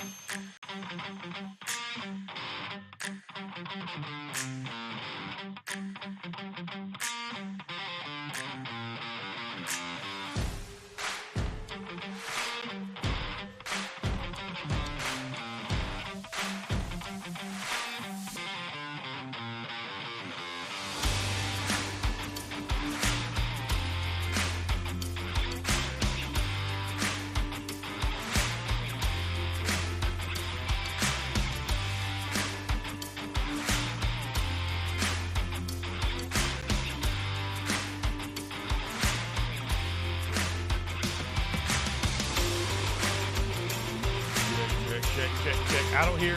Check. I don't hear.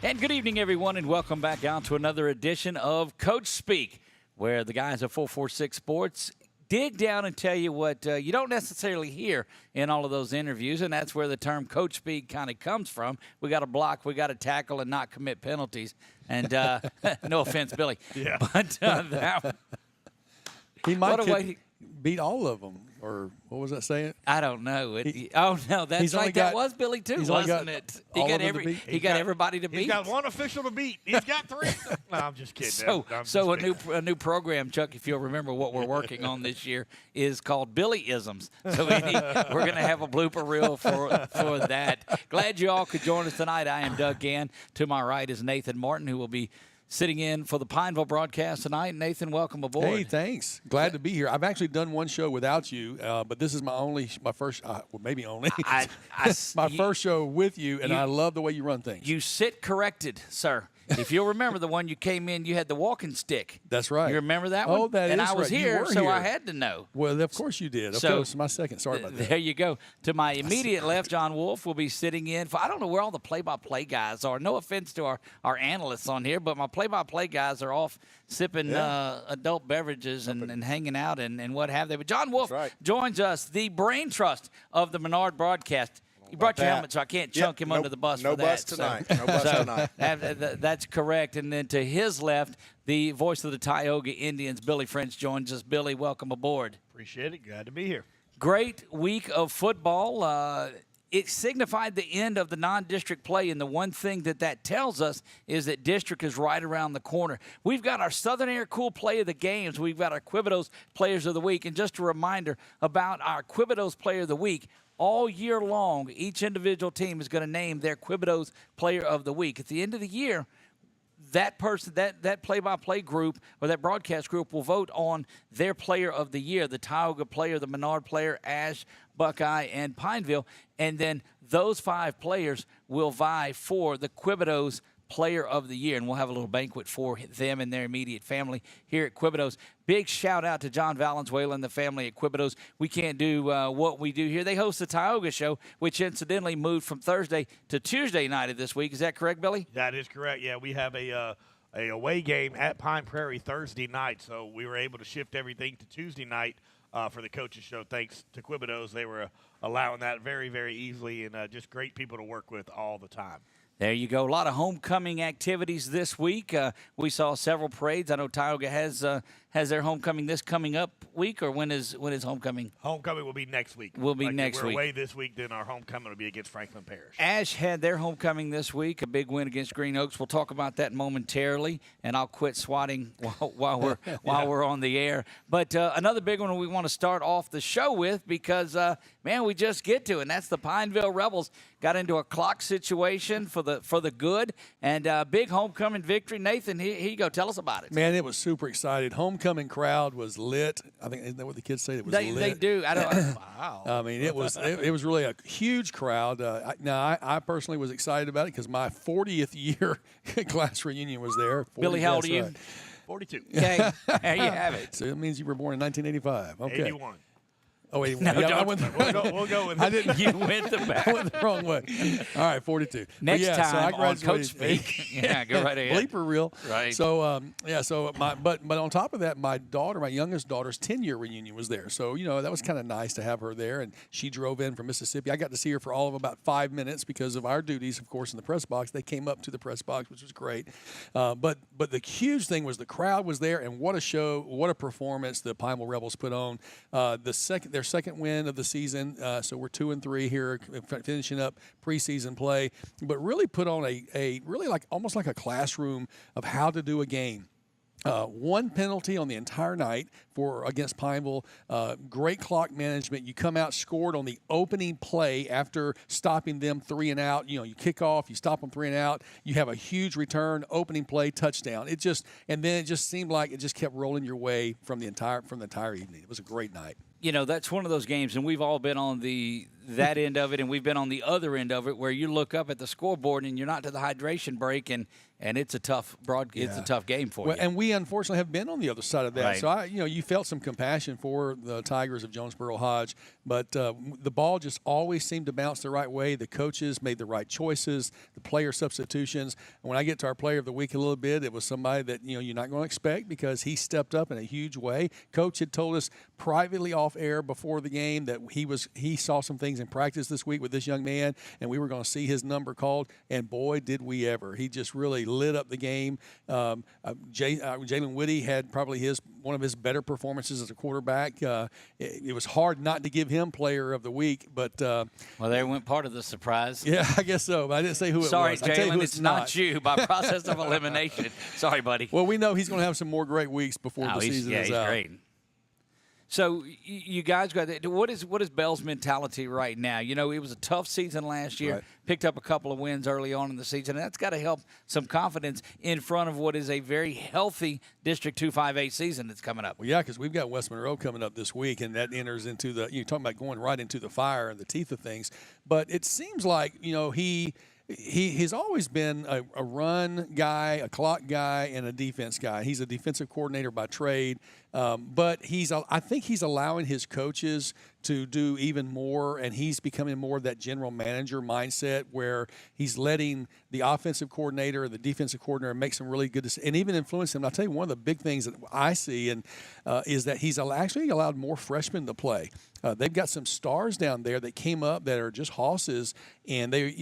And good evening, everyone, and welcome back out to another edition of Coach Speak, where the guys at 446 Sports dig down and tell you what you don't necessarily hear in all of those interviews, and that's where the term Coach Speak kind of comes from. We got to block, we got to tackle, and not commit penalties. And no offense, Billy. Yeah. But that, he might beat all of them, or what was that saying? I don't know. That's right. That was Billy too, wasn't it? He got everybody to beat. He's got one official to beat. He's got three. No, I'm just kidding. So a new program, Chuck, if you'll remember what we're working on this year, is called Billy-isms. So we're going to have a blooper reel for that. Glad you all could join us tonight. I am Doug Gann. To my right is Nathan Martin, who will be sitting in for the Pineville broadcast tonight. Nathan, welcome aboard. Hey, thanks. Glad to be here. I've actually done one show without you, but this is my first, maybe only, my first show with you, and I love the way you run things. You sit corrected, sir. If you'll remember the one you came in, you had the walking stick. That's right. You remember that one? Oh, that and is I was right. here, so here. I had to know. Well, of course you did. So it's my second. Sorry about that. There you go. To my immediate left, John Wolf will be sitting in. I don't know where all the play-by-play guys are. No offense to our analysts on here, but my play-by-play guys are off sipping adult beverages and hanging out and what have they. But John Wolf joins us, the brain trust of the Menard broadcast. You brought your helmet, so I can't chunk him under the bus for that. No bus tonight. No bus tonight. That's correct. And then to his left, the voice of the Tioga Indians, Billy French, joins us. Billy, welcome aboard. Appreciate it. Glad to be here. Great week of football. It signified the end of the non-district play, and the one thing that tells us is that district is right around the corner. We've got our Southern Air Cool Play of the Games. We've got our Quebedeaux Players of the Week. And just a reminder about our Quebedeaux Player of the Week. All year long, each individual team is going to name their Quebedeaux Player of the Week. At the end of the year, that person, that play-by-play group or that broadcast group will vote on their Player of the Year, the Tioga player, the Menard player, Ash, Buckeye, and Pineville. And then those 5 players will vie for the Quebedeaux Player of the Year, and we'll have a little banquet for them and their immediate family here at Quebedeaux. Big shout-out to John Valenzuela and the family at Quebedeaux. We can't do what we do here. They host the Tioga Show, which incidentally moved from Thursday to Tuesday night of this week. Is that correct, Billy? That is correct. Yeah, we have a away game at Pine Prairie Thursday night, so we were able to shift everything to Tuesday night for the coaches show. Thanks to Quebedeaux. They were allowing that very, very easily, and just great people to work with all the time. There you go. A lot of homecoming activities this week. We saw several parades. I know Tioga has their homecoming this coming up week, or when is homecoming? Homecoming will be next week. Next week. We're away this week, then our homecoming will be against Franklin Parish. Ash had their homecoming this week, a big win against Green Oaks. We'll talk about that momentarily, and I'll quit swatting while we're on the air. But another big one we want to start off the show with because, we just get to it, and that's the Pineville Rebels got into a clock situation for the good, and big homecoming victory. Nathan, here you go. Tell us about it. Man, it was super excited. Homecoming homecoming crowd was lit. I think isn't that what the kids say? It was lit. They do. I don't. Wow. I mean, it was really a huge crowd. I personally was excited about it because my 40th year class reunion was there. Billy, how old are you? Right. 42. Okay, there you have it. So it means you were born in 1985. Okay. 81. Oh, 81. No, Yeah, We'll go with it. I didn't. You went the back. I went the wrong way. All right, 42. Next so time I on Coach graduated. Speak. Yeah, go right ahead. Bleeper reel. Right. So but on top of that, my youngest daughter's 10-year reunion was there. So that was kind of nice to have her there, and she drove in from Mississippi. I got to see her for all of about 5 minutes because of our duties, of course, in the press box. They came up to the press box, which was great. But the huge thing was the crowd was there, and what a show, what a performance the Pineville Rebels put on. Their second win of the season, so we're 2-3 here, finishing up preseason play, but really put on a really almost like a classroom of how to do a game. One penalty on the entire night against Pineville. Great clock management. You come out scored on the opening play after stopping them 3 and out. You kick off, you stop them 3 and out. You have a huge return, opening play, touchdown. And then it just seemed like it just kept rolling your way from the entire evening. It was a great night. That's one of those games, and we've all been on that end of it, and we've been on the other end of it, where you look up at the scoreboard and you're not to the hydration break, and it's a tough it's a tough game for you. And we unfortunately have been on the other side of that. Right. So you felt some compassion for the Tigers of Jonesboro Hodge, but the ball just always seemed to bounce the right way. The coaches made the right choices, the player substitutions. And when I get to our player of the week a little bit, it was somebody that you're not going to expect because he stepped up in a huge way. Coach had told us privately off air before the game that he saw some things in practice this week with this young man, and we were going to see his number called, and boy did we ever. He just really lit up the game. Jalen Whitty had probably one of his better performances as a quarterback. It was hard not to give him player of the week, but well, there went part of the surprise. Yeah, I guess so, but I didn't say who it Sorry, was. Sorry, Jalen, it's not you by process of elimination. Sorry, buddy. Well, we know he's going to have some more great weeks before the season is out. He's great. So you guys got that. What is Bell's mentality right now? It was a tough season last year. Right. Picked up a couple of wins early on in the season, and that's got to help some confidence in front of what is a very healthy District 2-5A season that's coming up. Well, yeah, because we've got West Monroe coming up this week, and that enters into you're talking about going right into the fire and the teeth of things. But it seems like he's always been a run guy, a clock guy, and a defense guy. He's a defensive coordinator by trade, but I think he's allowing his coaches to do even more, and he's becoming more of that general manager mindset where he's letting the offensive coordinator and the defensive coordinator make some really good decisions and even influence them. And I'll tell you, one of the big things that I see is that he's actually allowed more freshmen to play. They've got some stars down there that came up that are just hosses, and they,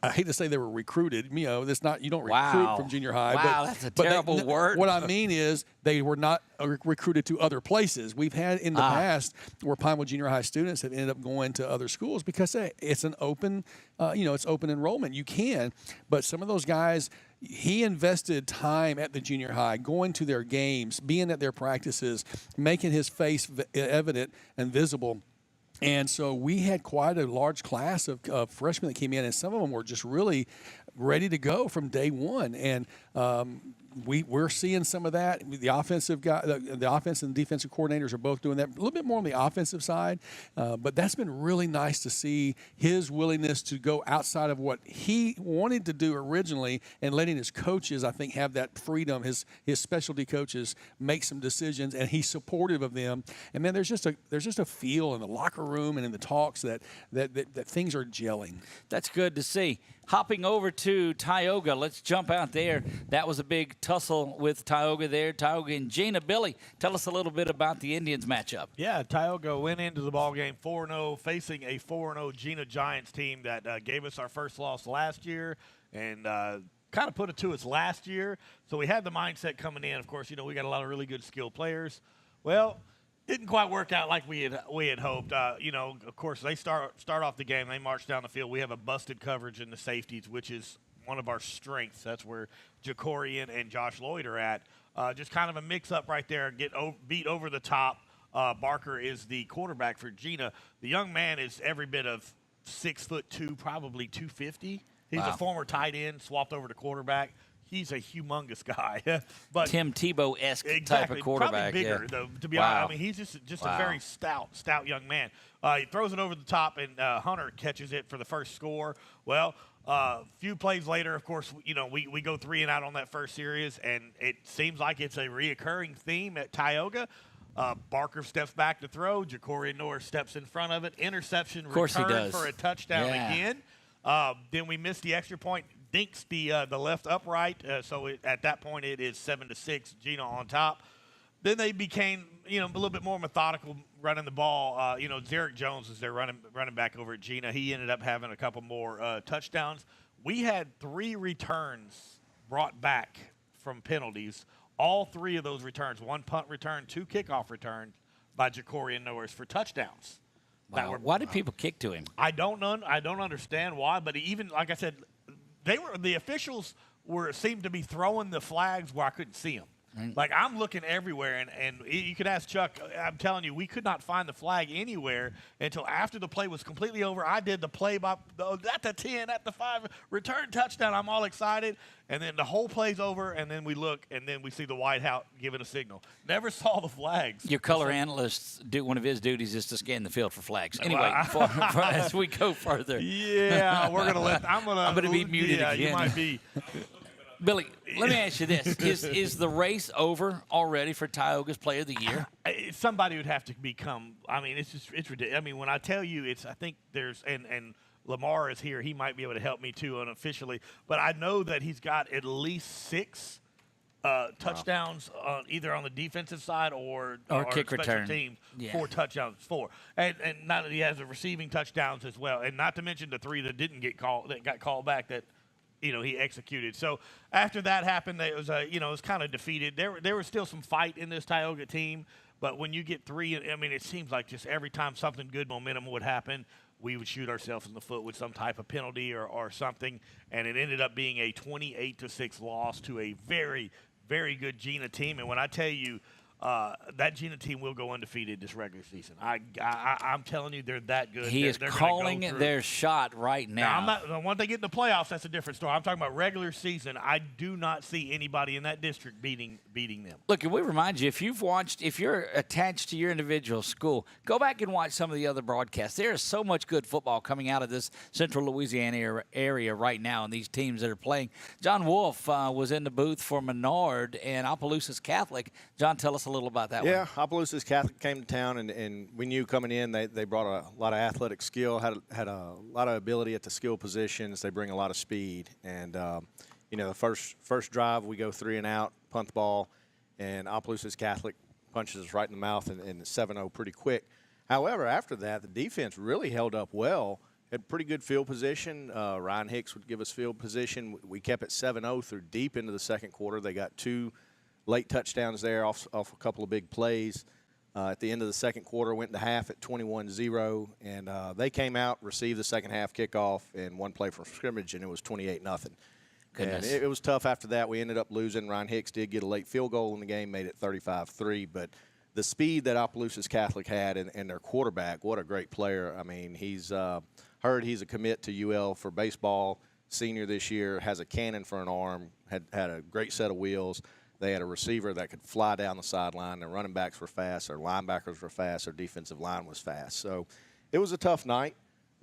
I hate to say they were recruited. That's not, you don't recruit from junior high. Wow, that's a terrible word. What I mean is they were not recruited to other places. We've had in the past where Pineville Junior High students have ended up going to other schools because it's an open, it's open enrollment. You can, but some of those guys, he invested time at the junior high, going to their games, being at their practices, making his face evident and visible. And so we had quite a large class of freshmen that came in, and some of them were just really ready to go from day one. And we're seeing some of that. The offensive guy, the offensive and defensive coordinators are both doing that. A little bit more on the offensive side, but that's been really nice to see his willingness to go outside of what he wanted to do originally, and letting his coaches, I think, have that freedom. His specialty coaches make some decisions, and he's supportive of them. And man, there's just a feel in the locker room and in the talks that things are gelling. That's good to see. Hopping over to Tioga, let's jump out there. That was a big tussle with Tioga there. Tioga and Gina. Billy, tell us a little bit about the Indians matchup. Yeah, Tioga went into the ballgame 4-0, facing a 4-0 Gina Giants team that gave us our first loss last year and kind of put it to us last year. So we had the mindset coming in. Of course, we got a lot of really good skilled players. Well, didn't quite work out like we had hoped. Of course, they start off the game. They march down the field. We have a busted coverage in the safeties, which is one of our strengths. That's where Jacorian and Josh Lloyd are at. Just kind of a mix-up right there. Get beat over the top. Barker is the quarterback for Gina. The young man is every bit of 6'2", probably 250. He's a former tight end, swapped over to quarterback. he's a humongous guy. But Tim Tebow-esque type exactly, of quarterback. probably bigger, yeah. though, to be Wow. honest. I mean, he's just Wow. a very stout young man. He throws it over the top, and Hunter catches it for the first score. Well, a few plays later, of course, we go 3 and out on that first series, and it seems like it's a reoccurring theme at Tioga. Barker steps back to throw. Ja'Cory Norris steps in front of it. Interception, Of course he return does. for a touchdown Yeah. again. Then we miss the extra point. Dinks the left upright. At that point, it is 7-6. Gina on top. Then they became, a little bit more methodical running the ball. Zarek Jones is their running back over at Gina. He ended up having a couple more touchdowns. We had 3 returns brought back from penalties. All 3 of those returns, 1 punt return, 2 kickoff returns by Ja'Cory Norris for touchdowns. Wow. Why did people kick to him? I don't understand why, but even like I said, the officials seemed to be throwing the flags where I couldn't see them. Like, I'm looking everywhere, and you could ask Chuck. I'm telling you, we could not find the flag anywhere until after the play was completely over. I did the play by at the 10, at the 5, return touchdown. I'm all excited, and then the whole play's over, and then we look, and then we see the White House giving a signal. Never saw the flags. Your color analyst, one of his duties is to scan the field for flags. Anyway, as we go further. Yeah, I'm gonna be muted yeah, again. You might be. Billy, let me ask you this. Is the race over already for Tioga's Player of the Year? Somebody would have to become. I mean, it's ridiculous. I mean, when I tell you, I think there's and Lamar is here. He might be able to help me too unofficially, but I know that he's got at least 6 touchdowns either on the defensive side or kick special return. teams. Yeah. 4 touchdowns, 4, and not that he has the receiving touchdowns as well, and not to mention the 3 that didn't get called, that got called back that. He executed. So after that happened, it was it was kind of defeated. There was still some fight in this Tioga team, but when you get 3, I mean, it seems like just every time something good momentum would happen, we would shoot ourselves in the foot with some type of penalty or something, and it ended up being a 28-6 loss to a very, very good Gina team. And when I tell you, that Gina team will go undefeated this regular season. I'm telling you, they're that good. He is calling their shot right now. Now, once they get in the playoffs, that's a different story. I'm talking about regular season. I do not see anybody in that district beating them. Look, and we remind you, if you're attached to your individual school, go back and watch some of the other broadcasts. There is so much good football coming out of this central Louisiana area right now, and these teams that are playing. John Wolf was in the booth for Menard and Opelousas Catholic. John, tell us a little about that one. Yeah, Opelousas Catholic came to town, and we knew coming in they brought a lot of athletic skill, had a lot of ability at the skill positions. They bring a lot of speed, and the first drive we go 3 and out, punt the ball, and Opelousas Catholic punches us right in the mouth, and 7-0 pretty quick. However, after that, the defense really held up well. Had pretty good field position. Ryan Hicks would give us field position. We kept it 7-0 through deep into the second quarter. They got 2 late touchdowns there off a couple of big plays. At the end of the second quarter, went into half at 21-0, and they came out, received the second half kickoff, and 1 play from scrimmage, and it was 28-0. Goodness. And it was tough after that. We ended up losing. Ryan Hicks did get a late field goal in the game, made it 35-3, but the speed that Opelousas Catholic had and their quarterback, what a great player. I mean, he's a commit to UL for baseball, senior this year, has a cannon for an arm, had a great set of wheels. They had a receiver that could fly down the sideline. Their running backs were fast. Their linebackers were fast. Their defensive line was fast. So it was a tough night,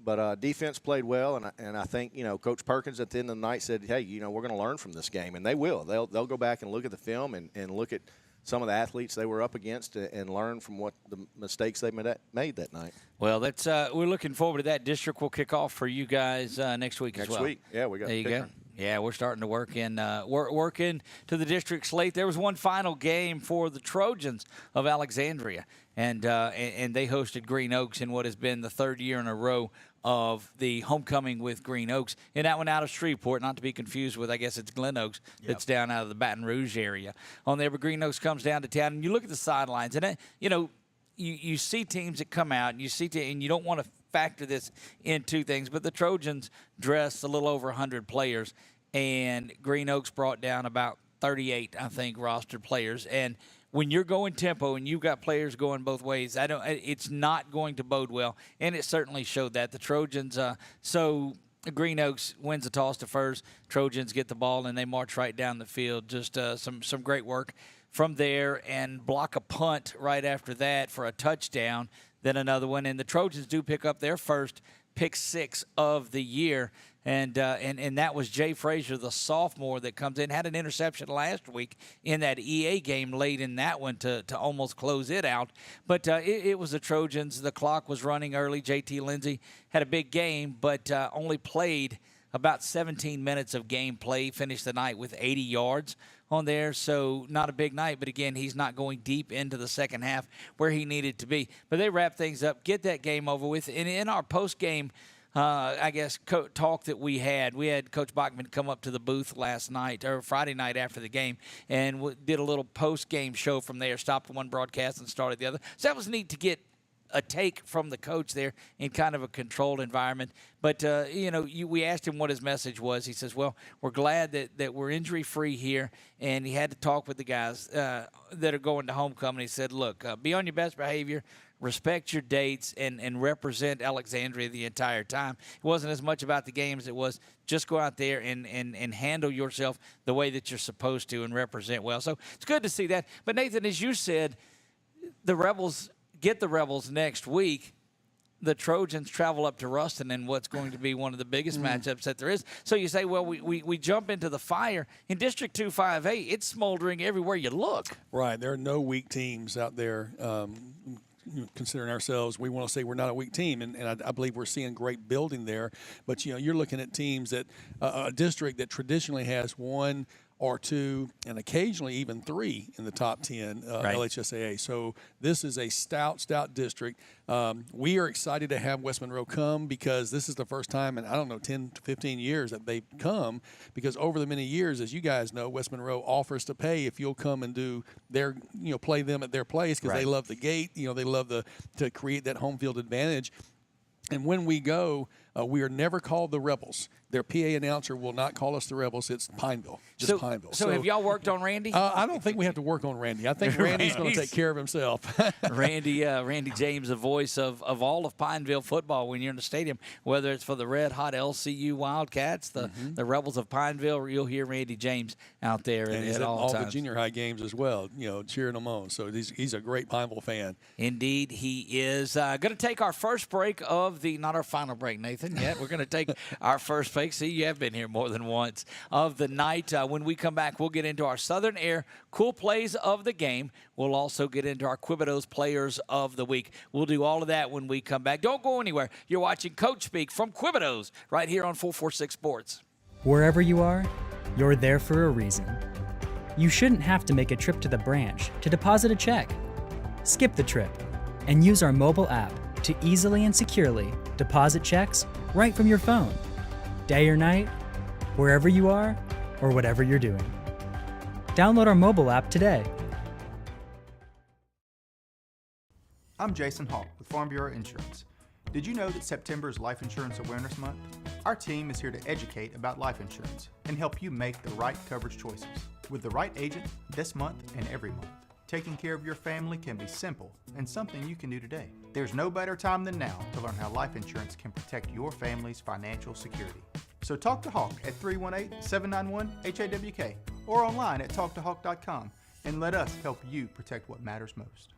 but defense played well. And I think, Coach Perkins at the end of the night said, hey, we're going to learn from this game. And they will. They'll go back and look at the film and look at some of the athletes they were up against and learn from what the mistakes they made that night. Well, that's we're looking forward to that. District will kick off for you guys next week as well. Next week, yeah, we got. There you go. Yeah, we're starting to work into the district slate. There was one final game for the Trojans of Alexandria, and they hosted Green Oaks in what has been the 3rd year in a row of the homecoming with Green Oaks. And that one out of Shreveport, not to be confused with, I guess it's Glen Oaks, that's down out of the Baton Rouge area. On there, but Green Oaks comes down to town, and you look at the sidelines, and you see teams that come out, and and you don't want to factor this into things, but the Trojans dressed a little over 100 players, and Green Oaks brought down about 38, I think, rostered players. And when you're going tempo and you've got players going both ways, it's not going to bode well, and it certainly showed that. The Trojans, so Green Oaks wins the toss to first. Trojans get the ball, and they march right down the field. Just some great work from there, and block a punt right after that for a touchdown, then another one. And the Trojans do pick up their first pick six of the year. And that was Jay Frazier, the sophomore, that comes in. Had an interception last week in that EA game late in that one to almost close it out. But it was the Trojans. The clock was running early. JT Lindsay had a big game, but only played about 17 minutes of game play. Finished the night with 80 yards on there. So not a big night. But, again, he's not going deep into the second half where he needed to be. But they wrap things up, get that game over with. And in our post-game talk that we had Coach Bachman come up to the booth last night or Friday night after the game and did a little post-game show from there, stopped one broadcast and started the other. So that was neat to get a take from the coach there in kind of a controlled environment. But, we asked him what his message was. He says, well, we're glad that we're injury-free here. And he had to talk with the guys that are going to homecoming. He said, look, be on your best behavior, respect your dates, and represent Alexandria the entire time. It wasn't as much about the game as it was just go out there and handle yourself the way that you're supposed to and represent well. So it's good to see that. But, Nathan, as you said, the Rebels get the Rebels next week. The Trojans travel up to Ruston in what's going to be one of the biggest matchups that there is. So you say, well, we jump into the fire. In District 2-5A, it's smoldering everywhere you look. Right. There are no weak teams out there. Considering ourselves, we want to say we're not a weak team, and I believe we're seeing great building there. But, you're looking at teams that a district that traditionally has one or two and occasionally even three in the top 10 right. LHSAA. So this is a stout district. We are excited to have West Monroe come because this is the first time in, 10 to 15 years that they've come, because over the many years, as you guys know, West Monroe offers to pay if you'll come and do their, play them at their place because right. they love the gate. They love to create that home field advantage. And when we go, we are never called the Rebels. Their PA announcer will not call us the Rebels. It's Pineville, just Pineville. So have y'all worked on Randy? I don't think we have to work on Randy. I think Randy's going to take care of himself. Randy James, the voice of all of Pineville football when you're in the stadium, whether it's for the red-hot LCU Wildcats, the Rebels of Pineville, you'll hear Randy James out there and at all times. The junior high games as well, cheering them on. So he's a great Pineville fan. Indeed, he is. Going to take our first break of not our final break, Nathan, yet. We're going to take our first break. See, you have been here more than once of the night. When we come back, we'll get into our Southern Air cool plays of the game. We'll also get into our Quebedeaux players of the week. We'll do all of that when we come back. Don't go anywhere. You're watching Coach Speak from Quebedeaux right here on 446 Sports. Wherever you are, you're there for a reason. You shouldn't have to make a trip to the branch to deposit a check. Skip the trip and use our mobile app to easily and securely deposit checks right from your phone. Day or night, wherever you are, or whatever you're doing. Download our mobile app today. I'm Jason Hawk with Farm Bureau Insurance. Did you know that September is Life Insurance Awareness Month? Our team is here to educate about life insurance and help you make the right coverage choices with the right agent this month and every month. Taking care of your family can be simple and something you can do today. There's no better time than now to learn how life insurance can protect your family's financial security. So talk to Hawk at 318-791-HAWK or online at talktohawk.com and let us help you protect what matters most.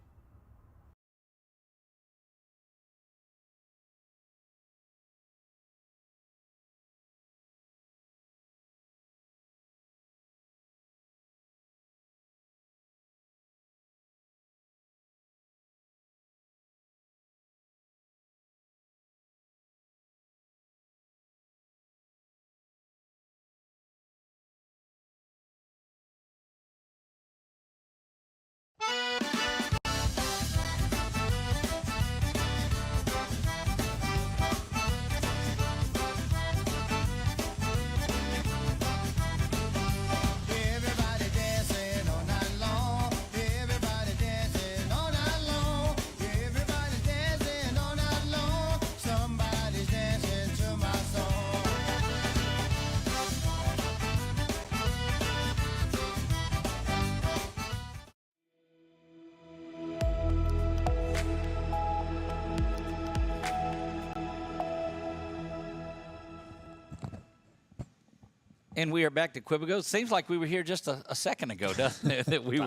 And we are back to Quebedeaux. Seems like we were here just a second ago, doesn't it? that we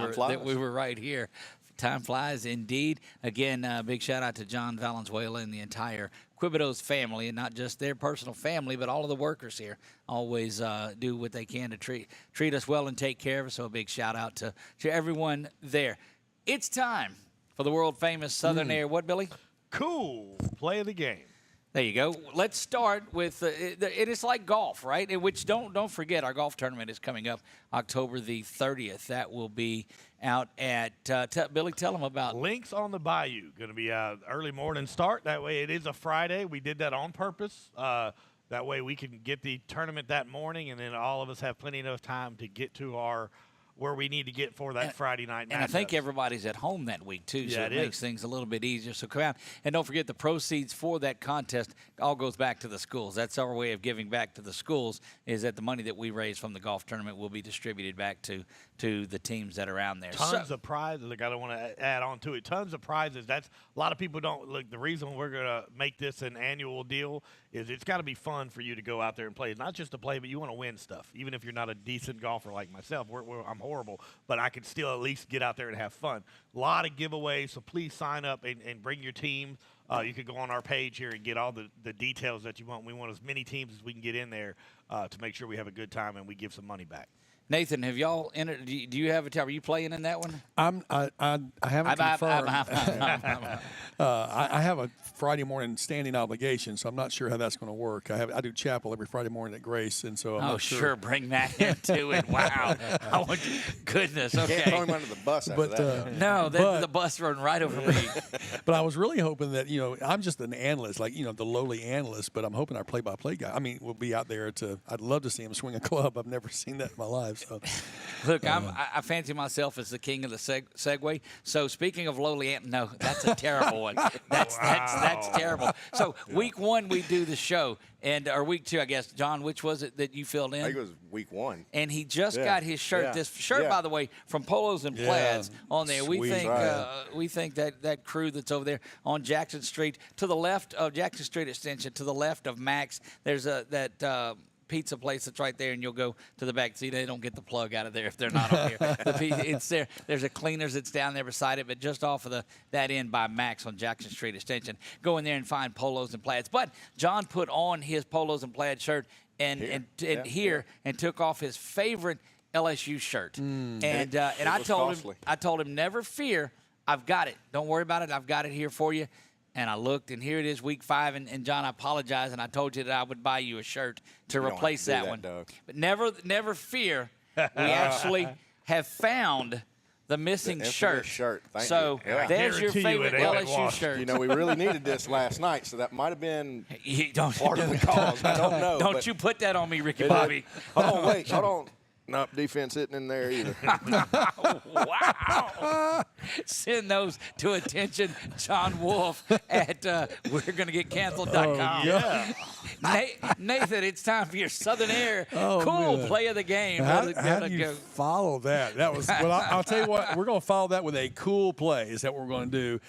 were right here. Time flies indeed. Again, big shout out to John Valenzuela and the entire Quebedeaux family, and not just their personal family, but all of the workers here always do what they can to treat us well and take care of us. So a big shout out to everyone there. It's time for the world famous Southern Air. What, Billy? Cool play of the game. There you go. Let's start with it is like golf, right? In which don't forget our golf tournament is coming up October the 30th. That will be out at Billy. Tell them about Links on the Bayou. Going to be early morning start. That way, it is a Friday. We did that on purpose. That way, we can get the tournament that morning, and then all of us have plenty of time to get to where we need to get for that Friday night. And I think everybody's at home that week, too, so yeah, it makes things a little bit easier. So come out. And don't forget, the proceeds for that contest all goes back to the schools. That's our way of giving back to the schools, is that the money that we raise from the golf tournament will be distributed back to the teams that are around there. Tons of prizes. Look, I don't want to add on to it. Tons of prizes. That's a lot of people don't look. The reason we're going to make this an annual deal is it's got to be fun for you to go out there and play. It's not just to play, but you want to win stuff. Even if you're not a decent golfer like myself, I'm horrible, but I can still at least get out there and have fun. A lot of giveaways, so please sign up and bring your team. You can go on our page here and get all the details that you want. We want as many teams as we can get in there to make sure we have a good time and we give some money back. Nathan, have y'all entered? Do you have a time? Are you playing in that one? I haven't confirmed. I have a Friday morning standing obligation, so I'm not sure how that's going to work. I do chapel every Friday morning at Grace, and so I'm not sure. Bring that into it. Wow. Goodness. Okay. Can't throw him under the bus after that. No, the bus run right over me. But I was really hoping that, I'm just an analyst, like, the lowly analyst, but I'm hoping our play-by-play guy, we'll be out there I'd love to see him swing a club. I've never seen that in my life. So. Look, I fancy myself as the king of the Segway. So speaking of lowly, no, that's a terrible one. That's terrible. So week one we do the show, or week two, I guess. John, which was it that you filled in? I think it was week one. And he just got his shirt. This shirt, by the way, from Polos and Plaids on there. Sweet. We think that crew that's over there on Jackson Street, to the left of Jackson Street Extension, to the left of Max, there's that pizza place that's right there, and you'll go to the back. See, they don't get the plug out of there if they're not on here. It's there. There's a cleaners that's down there beside it, but just off of that end by Max on Jackson Street Extension. Go in there and find Polos and Plaids. But John put on his Polos and Plaid shirt and took off his favorite LSU shirt. And I told him, never fear, I've got it. Don't worry about it. I've got it here for you. And I looked, and here it is, week 5. And John, I apologize, and I told you that I would buy you a shirt to replace that one. Doug. But never fear, we actually have found the missing shirt. Thank so you. Yeah. there's your favorite LSU shirt. We really needed this last night, so that might have been part of the cause. I don't know. Don't you put that on me, Ricky Bobby. Hold on. Nope, defense isn't in there either. Wow. Send those to attention, John Wolf at we're going to get canceled.com. Nathan, it's time for your Southern Air play of the game. How do you follow that? That was I'll tell you what, we're going to follow that with a cool play is that what we're going to do.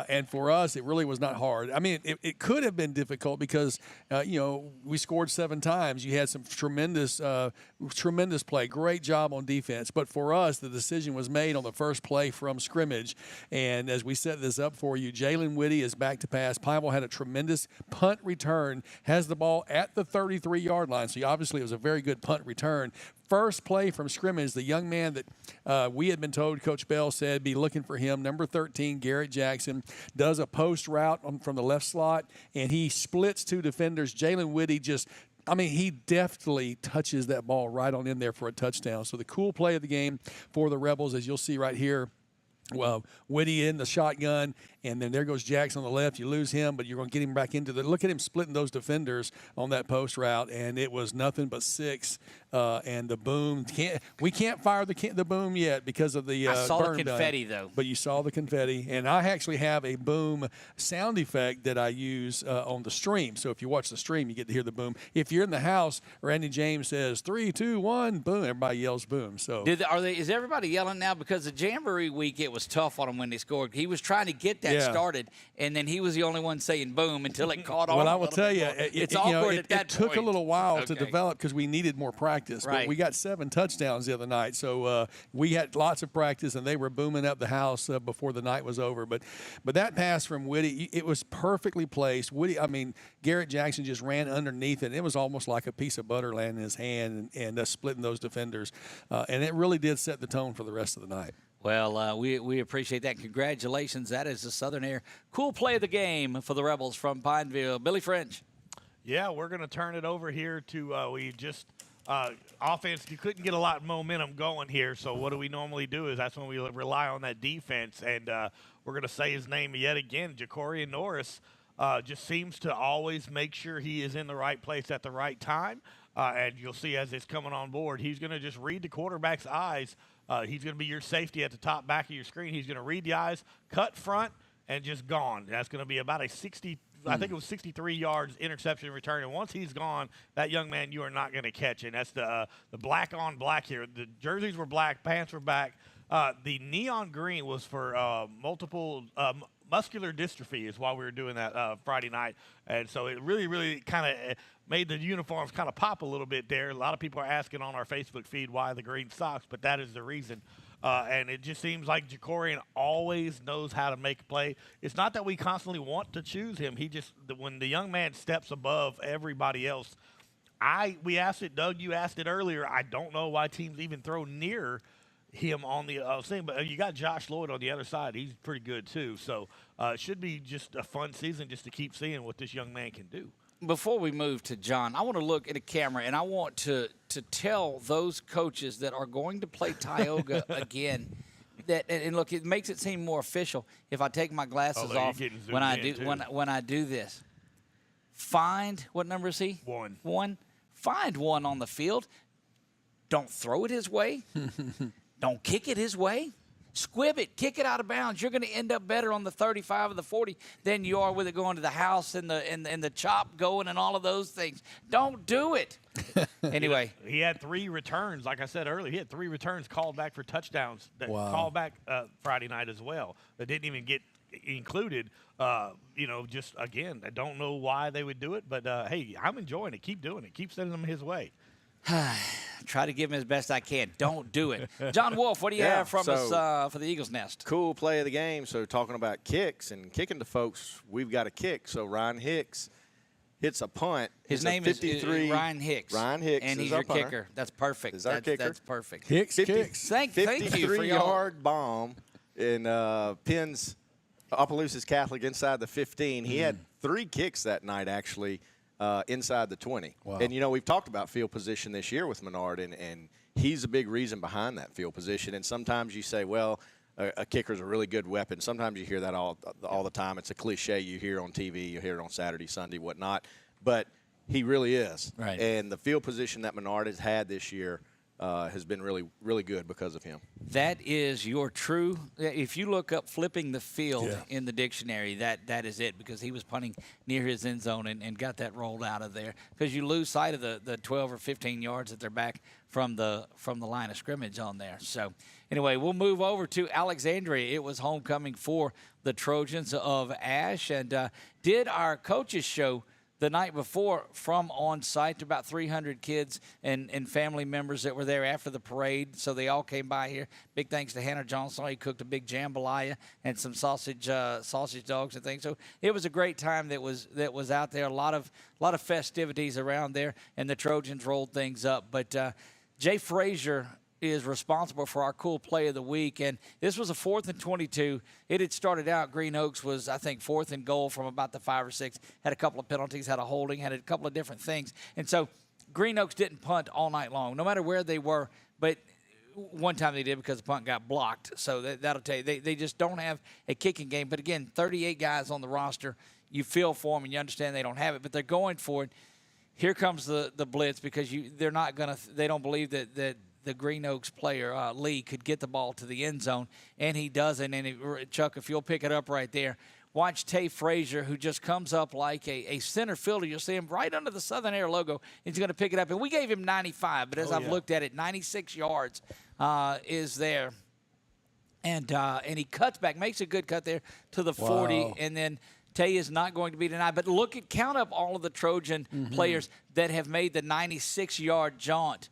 And for us, it really was not hard. It could have been difficult because, we scored 7 times. You had some tremendous play. Great job on defense. But for us, the decision was made on the first play from scrimmage. And as we set this up for you, Jalen Whitty is back to pass. Pineville had a tremendous punt return, has the ball at the 33-yard line. So obviously it was a very good punt return. First play from scrimmage, the young man that we had been told, Coach Bell said, be looking for him, number 13, Garrett Jackson, does a post route from the left slot, and he splits 2 defenders. Jalen Whitty he deftly touches that ball right on in there for a touchdown. So the cool play of the game for the Rebels, as you'll see right here, Whitty in the shotgun, and then there goes Jackson on the left. You lose him, but you're going to get him back into look at him splitting those defenders on that post route, and it was nothing but 6. And the boom, we can't fire the boom yet because of the I saw burn the confetti, done. though. But you saw the confetti, and I actually have a boom sound effect that I use on the stream. So if you watch the stream, you get to hear the boom. If you're in the house, Randy James says 3, 2, 1, boom. Everybody yells boom. So is everybody yelling now? Because the Jamboree week, it was tough on him when they scored. He was trying to get that started, and then he was the only one saying boom until it caught on. Well, I will tell you, it's awkward at that it took point. a little while to develop because we needed more practice. Right. But we got 7 touchdowns the other night, so we had lots of practice, and they were booming up the house before the night was over. But that pass from Whitty, it was perfectly placed. Whitty, I mean, Garrett Jackson just ran underneath it. It was almost like a piece of butter landing in his hand and splitting those defenders. And it really did set the tone for the rest of the night. Well, we appreciate that. Congratulations. That is the Southern Air cool play of the game for the Rebels from Pineville. Billy French. Yeah, we're going to turn it over here to we just offense. You couldn't get a lot of momentum going here, so what do we normally do is that's when we rely on that defense, and we're going to say his name yet again. Jacorian Norris just seems to always make sure he is in the right place at the right time, and you'll see as it's coming on board, he's going to just read the quarterback's eyes. He's going to be your safety at the top back of your screen. He's going to read the eyes, cut front, and just gone. That's going to be about a 60, I think it was 63 yards interception return. And once he's gone, that young man you are not going to catch. And that's the black on black here. The jerseys were black, pants were black. The neon green was for multiple muscular dystrophy is why we were doing that Friday night. And so it really, really kind of made the uniforms kind of pop a little bit there. A lot of people are asking on our Facebook feed why the green socks, but that is the reason. And it just seems like Jacorian always knows how to make a play. It's not that we constantly want to choose him. He just, when the young man steps above everybody else, we asked it, Doug, you asked it earlier. I don't know why teams even throw near him on the thing, but you got Josh Lloyd on the other side. He's pretty good too. So it should be just a fun season just to keep seeing what this young man can do. Before we move to John, I want to look at a camera, and I want to tell those coaches that are going to play Tioga again that, and look, it makes it seem more official if I take my glasses off when I do this. Find, what number is he? 1. 1. Find 1 on the field. Don't throw it his way. Don't kick it his way. Squib it, kick it out of bounds. You're going to end up better on the 35 or the 40 than you are with it going to the house and the chop going and all of those things. Don't do it. Anyway. He had 3 returns. Like I said earlier, he had 3 returns called back for touchdowns that called back Friday night as well. That didn't even get included. Just, again, I don't know why they would do it, but, hey, I'm enjoying it. Keep doing it. Keep sending them his way. Try to give him as best I can. Don't do it. John Wolf, what do you have from us for the Eagles Nest? Cool play of the game. So talking about kicks and kicking to folks, we've got a kick. So Ryan Hicks hits a punt. His name is Ryan Hicks. Ryan Hicks, and he's your kicker. That's perfect. That's perfect. Hicks kicks. Thank you for 53-yard bomb in Penn's Opelousas Catholic inside the 15. He had 3 kicks that night actually. Inside the 20. Wow. And, we've talked about field position this year with Menard, and he's a big reason behind that field position. And sometimes you say, well, a kicker's a really good weapon. Sometimes you hear that all the time. It's a cliche you hear on TV. You hear it on Saturday, Sunday, whatnot. But he really is. Right. And the field position that Menard has had this year has been really, really good because of him. That is your true. If you look up flipping the field in the dictionary, that is it, because he was punting near his end zone and got that rolled out of there, because you lose sight of the 12 or 15 yards that they're back from the line of scrimmage on there. So anyway, we'll move over to Alexandria. It was homecoming for the Trojans of Ash, and did our coaches show the night before from on site. About 300 kids and family members that were there after the parade, so they all came by here. Big thanks to Hannah Johnson. He cooked a big jambalaya and some sausage dogs and things. So it was a great time that was out there. A lot of festivities around there, and the Trojans rolled things up. But Jay Frazier is responsible for our cool play of the week, and this was a 4th and 22. It had started out, Green Oaks was, I think, 4th and goal from about the 5 or 6, had a couple of penalties, had a holding, had a couple of different things. And so Green Oaks didn't punt all night long, no matter where they were, but one time they did because the punt got blocked. So that'll tell you, they just don't have a kicking game. But again, 38 guys on the roster. You feel for them and you understand they don't have it, but they're going for it. Here comes the blitz, because they don't believe that the Green Oaks player, Lee, could get the ball to the end zone, and he doesn't. And Chuck, if you'll pick it up right there, watch Tay Frazier, who just comes up like a center fielder. You'll see him right under the Southern Air logo. He's going to pick it up. And we gave him 95, but as I've looked at it, 96 yards is there. And he cuts back, makes a good cut there to the 40, and then Tay is not going to be denied. But count up all of the Trojan players that have made the 96-yard jaunt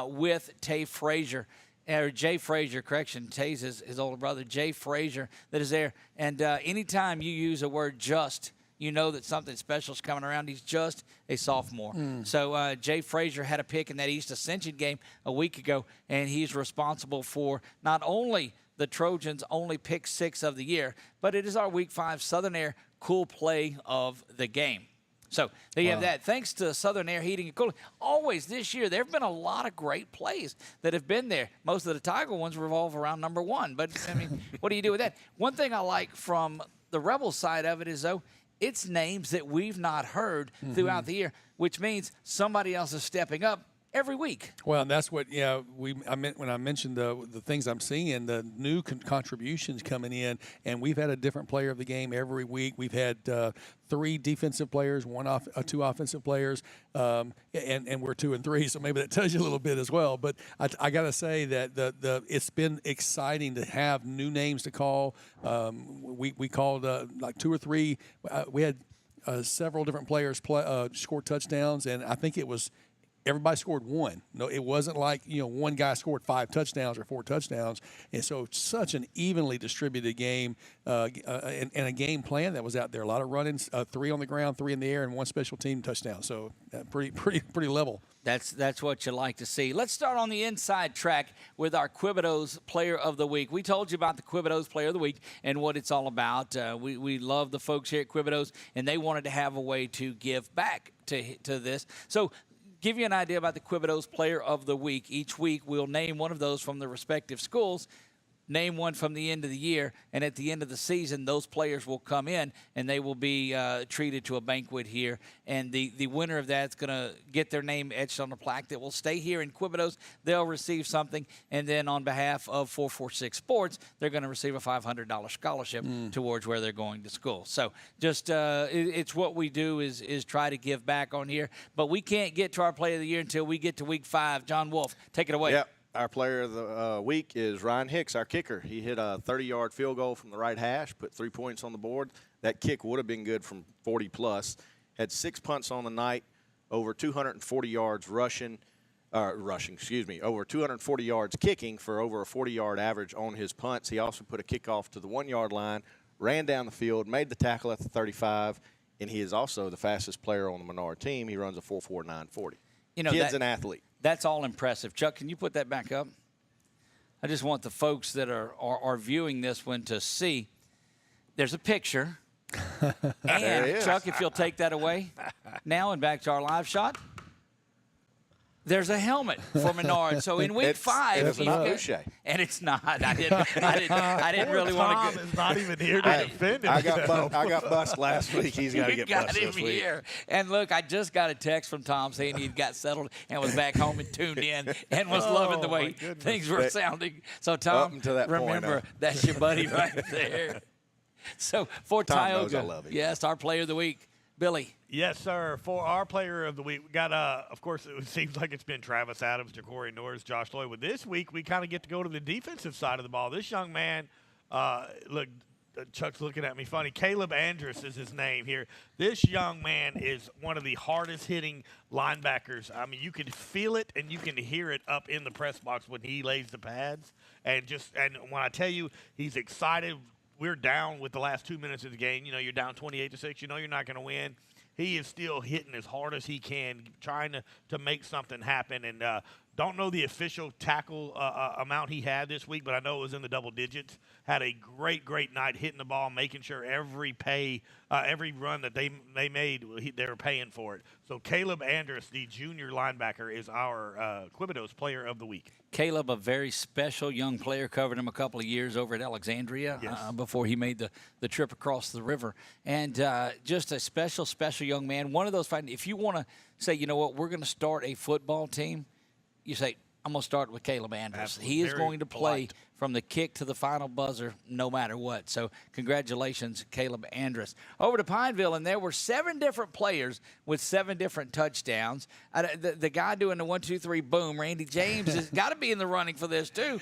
with Tay Frazier. Or Jay Frazier, correction. Tay's his older brother, Jay Frazier, that is there. And anytime you use a word just, you know that something special is coming around. He's just a sophomore. So Jay Frazier had a pick in that East Ascension game a week ago, and he's responsible for not only the Trojans' only pick 6 of the year, but it is our Week 5 Southern Air cool play of the game. So there you have that. Thanks to Southern Air Heating and Cooling. Always this year, there have been a lot of great plays that have been there. Most of the Tiger ones revolve around number 1. But, I mean, what do you do with that? One thing I like from the Rebels side of it is, though, it's names that we've not heard throughout the year, which means somebody else is stepping up every week. Well, and that's what I meant when I mentioned the things I'm seeing, the new contributions coming in, and we've had a different player of the game every week. We've had 3 defensive players, 2 offensive players, and we're 2 and 3, so maybe that tells you a little bit as well. But I got to say that it's been exciting to have new names to call. We called like 2 or 3. We had several different players score touchdowns, and I think it was. Everybody scored 1. No, it wasn't like, one guy scored 5 touchdowns or 4 touchdowns. And so such an evenly distributed game and a game plan that was out there. A lot of runnings, 3 on the ground, 3 in the air, and 1 special team touchdown. So pretty level. That's what you like to see. Let's start on the inside track with our Quebedeaux Player of the Week. We told you about the Quebedeaux Player of the Week and what it's all about. We love the folks here at Quebedeaux, and they wanted to have a way to give back to this. So give you an idea about the Quebedeaux Player of the Week. Each week we'll name one of those from the respective schools, name one from the end of the year, and at the end of the season, those players will come in and they will be treated to a banquet here. And the winner of that's going to get their name etched on a plaque that will stay here in Quebedeaux. They'll receive something, and then on behalf of 446 Sports, they're going to receive a $500 scholarship towards where they're going to school. So just it's what we do is try to give back on here. But we can't get to our Player of the Year until we get to Week 5. John Wolf, take it away. Yep. Our player of the week is Ryan Hicks, our kicker. He hit a 30-yard field goal from the right hash, put 3 points on the board. That kick would have been good from 40-plus. Had 6 punts on the night, over 240 yards over 240 yards kicking for over a 40-yard average on his punts. He also put a kickoff to the 1-yard line, ran down the field, made the tackle at the 35, and he is also the fastest player on the Menard team. He runs a 4.4940. Kid's an athlete. That's all impressive. Chuck, can you put that back up? I just want the folks that are viewing this one to see. There's a picture. And, Chuck, if you'll take that away now and back to our live shot. There's a helmet for Menard. So in Week 5, it's not Boucher. And it's not. I didn't really want to. Tom is not even here to defend him. I got bust last week. He's got to get bust this week. Here. And look, I just got a text from Tom saying he'd got settled and was back home and tuned in and was loving the way things were sounding. So Tom, remember that's your buddy right there. So for Tom Tioga, knows I love him. yes, our Player of the Week, Billy. Yes, sir. For our Player of the Week, we got, of course, it seems like it's been Travis Adams, Ja'Cory Norris, Josh Lloyd. But this week, we kind of get to go to the defensive side of the ball. This young man, look, Chuck's looking at me funny. Caleb Andrus is his name here. This young man is one of the hardest-hitting linebackers. I mean, you can feel it and you can hear it up in the press box when he lays the pads. And when I tell you he's excited, we're down with the last 2 minutes of the game. You're down 28-6. You're not going to win. He is still hitting as hard as he can, trying to make something happen. And don't know the official tackle amount he had this week, but I know it was in the double digits. Had a great night hitting the ball, making sure every run that they made, they were paying for it. So Caleb Andrus, the junior linebacker, is our Quebedeaux Player of the Week. Caleb, a very special young player, covered him a couple of years over at Alexandria before he made the trip across the river. And just a special young man. One of those fighting, if you want to say, you know what, we're going to start a football team, you say, I'm going to start with Caleb Andrus. Absolutely. He is going to play from the kick to the final buzzer no matter what. So congratulations, Caleb Andrus. Over to Pineville, and there were 7 different players with 7 different touchdowns. The guy doing the 1, 2, 3, boom, Randy James, has got to be in the running for this too.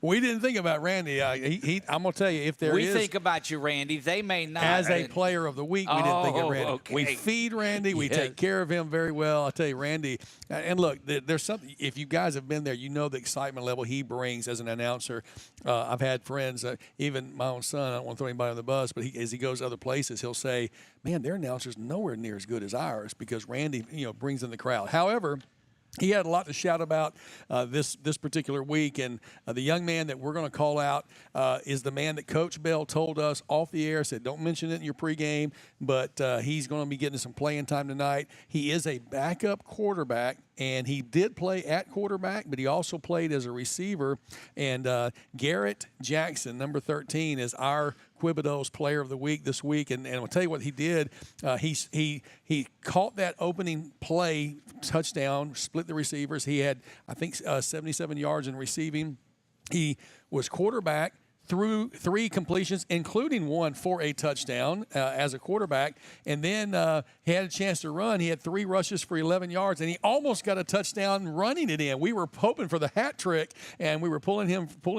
We didn't think about Randy. I'm going to tell you, if there is. We think about you, Randy. They may not. As a player of the week, we didn't think of Randy. Okay. We feed Randy. We take care of him very well. I'll tell you, Randy. And look, there's something. If you guys have been there, you know the excitement level he brings as an announcer. I've had friends, even my own son. I don't want to throw anybody on the bus, but as he goes other places, he'll say, "Man, their announcer's nowhere near as good as ours," because Randy, brings in the crowd. However, he had a lot to shout about this particular week, and the young man that we're going to call out is the man that Coach Bell told us off the air, said don't mention it in your pregame, but he's going to be getting some playing time tonight. He is a backup quarterback, and he did play at quarterback, but he also played as a receiver. And Garrett Jackson, number 13, is our Quebedeaux Player of the Week this week, and I'll tell you what he did. He caught that opening play touchdown, split the receivers. He had, I think, 77 yards in receiving. He was quarterback, threw 3 completions, including one for a touchdown as a quarterback. And then he had a chance to run. He had 3 rushes for 11 yards, and he almost got a touchdown running it in. We were hoping for the hat trick, and we were pulling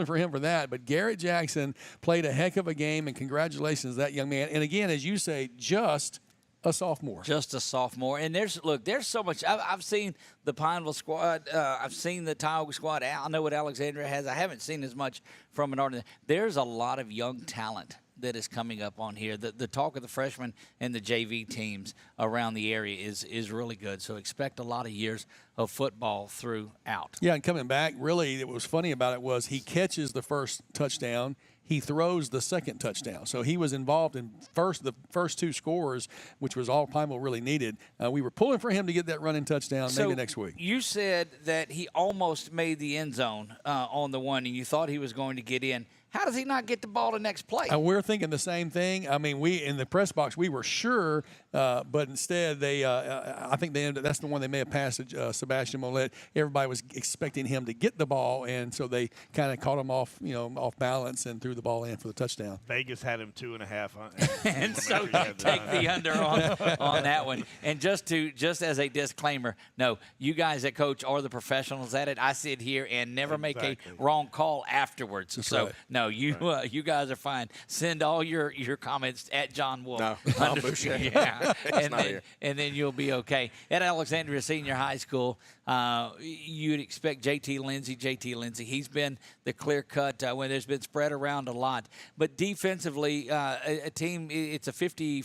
for him for that. But Garrett Jackson played a heck of a game, and congratulations to that young man. And again, as you say, just a sophomore. Just a sophomore. And there's so much. I've seen the Pineville squad. I've seen the Tioga squad. I know what Alexandria has. I haven't seen as much from an ordinary. There's a lot of young talent that is coming up on here. The talk of the freshmen and the JV teams around the area is really good. So expect a lot of years of football throughout. Yeah, and coming back, really, what was funny about it was he catches the first touchdown. He throws the second touchdown. So he was involved in the first 2 scores, which was all Pineville really needed. We were pulling for him to get that running touchdown maybe next week. You said that he almost made the end zone on the one, and you thought he was going to get in. How does he not get the ball the next play? We're thinking the same thing. I mean, we in the press box, we were sure, but instead they, I think that's the one they may have passed to Sebastian Mollett. Everybody was expecting him to get the ball, and so they kind of caught him off balance and threw the ball in for the touchdown. Vegas had him 2.5, and so take the under on that one. And just as a disclaimer, no, you guys that coach are the professionals at it. I sit here and never make a wrong call afterwards. That's so right. no, you guys are fine. Send all your comments at John Wolf. No, yeah, and then you'll be okay. At Alexandria Senior High School, you'd expect JT Lindsay. He's been the clear cut when there's been spread around a lot. But defensively, a team, it's a 54-0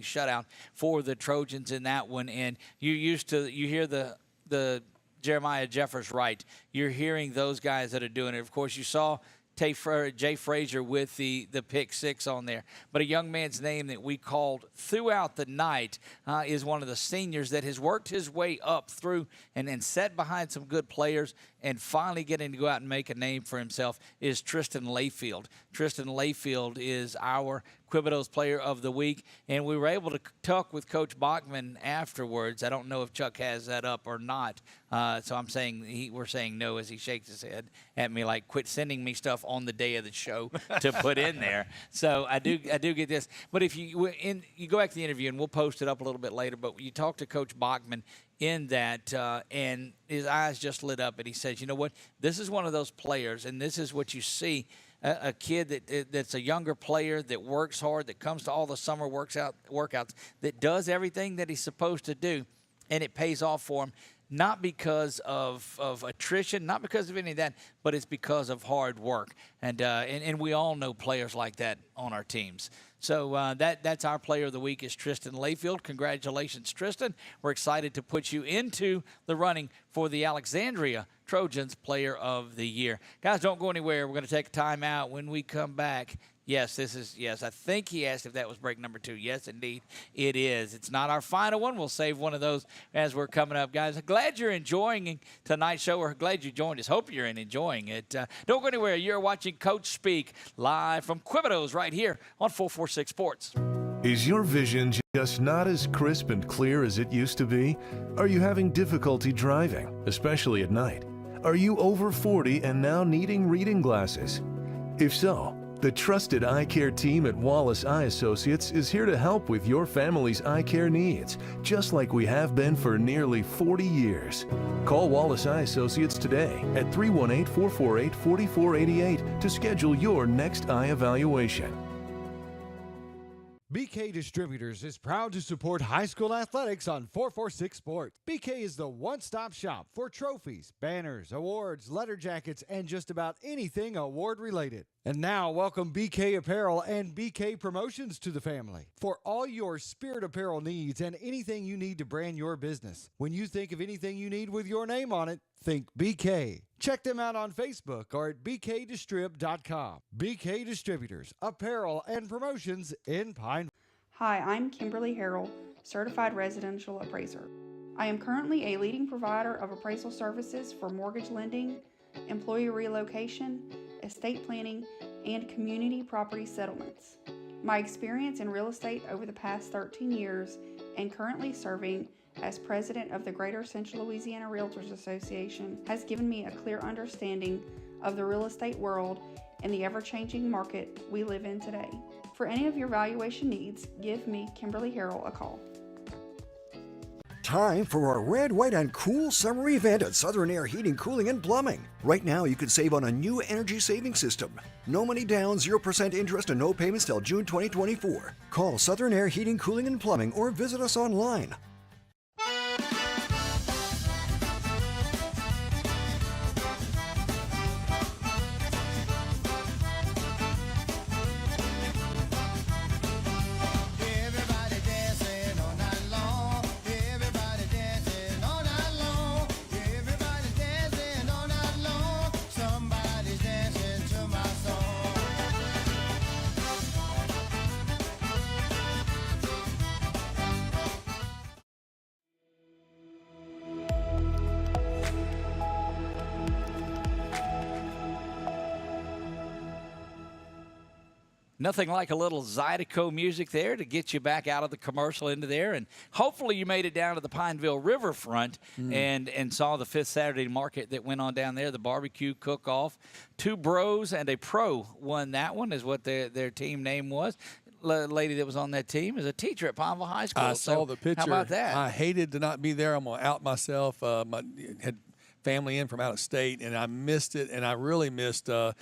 shutout for the Trojans in that one. And you hear the Jeremiah Jeffers right. You're hearing those guys that are doing it. Of course, you saw Jay Frazier with the pick 6 on there. But a young man's name that we called throughout the night is one of the seniors that has worked his way up through and then sat behind some good players and finally getting to go out and make a name for himself is Tristan Layfield. Tristan Layfield is our Quebedeaux Player of the Week, and we were able to talk with Coach Bachman afterwards. I don't know if Chuck has that up or not, so we're saying no as he shakes his head at me like, quit sending me stuff on the day of the show to put in there. So I do get this. But if you go back to the interview, and we'll post it up a little bit later, but you talk to Coach Bachman in that, and his eyes just lit up, and he says, you know what, this is one of those players, and this is what you see, a kid that's a younger player that works hard, that comes to all the summer workouts, that does everything that he's supposed to do, and it pays off for him. Not because of attrition, not because of any of that, but it's because of hard work. And we all know players like that on our teams. So that's our Player of the Week is Tristan Layfield. Congratulations, Tristan. We're excited to put you into the running for the Alexandria Trojans Player of the Year. Guys, don't go anywhere. We're going to take a time out. When we come back, yes, I think he asked if that was break number 2. Yes, indeed, it is. It's not our final one. We'll save one of those as we're coming up, guys. Glad you're enjoying tonight's show. We're glad you joined us. Hope you're enjoying it. Don't go anywhere. You're watching Coach Speak live from Quebedeaux right here on 446 Sports. Is your vision just not as crisp and clear as it used to be? Are you having difficulty driving, especially at night? Are you over 40 and now needing reading glasses? If so, The trusted eye care team at Wallace Eye Associates is here to help with your family's eye care needs, just like we have been for nearly 40 years. Call Wallace Eye Associates today at 318-448-4488 to schedule your next eye evaluation. BK Distributors is proud to support high school athletics on 446 Sports. BK is the one-stop shop for trophies, banners, awards, letter jackets, and just about anything award-related. And now, welcome BK Apparel and BK Promotions to the family for all your spirit apparel needs and anything you need to brand your business. When you think of anything you need with your name on it, think BK. Check them out on Facebook or at bkdistrib.com. BK Distributors, Apparel and Promotions in Pineville. Hi, I'm Kimberly Harrell, Certified Residential Appraiser. I am currently a leading provider of appraisal services for mortgage lending, employee relocation, estate planning, and community property settlements. My experience in real estate over the past 13 years and currently serving as president of the Greater Central Louisiana Realtors Association has given me a clear understanding of the real estate world and the ever-changing market we live in today. For any of your valuation needs, give me, Kimberly Harrell, a call. Time for our red, white, and cool summer event at Southern Air Heating, Cooling, and Plumbing. Right now, you can save on a new energy saving system. No money down, 0% interest, and no payments till June 2024. Call Southern Air Heating, Cooling, and Plumbing or visit us online. Nothing like a little Zydeco music there to get you back out of the commercial into there. And hopefully you made it down to the Pineville riverfront and saw the Fifth Saturday market that went on down there, the barbecue cook-off. 2 bros and a pro won that one is what their team name was. Lady that was on that team is a teacher at Pineville High School. I saw the picture. How about that? I hated to not be there. I'm going to out myself. Had family in from out of state, and I missed it, and I really missed the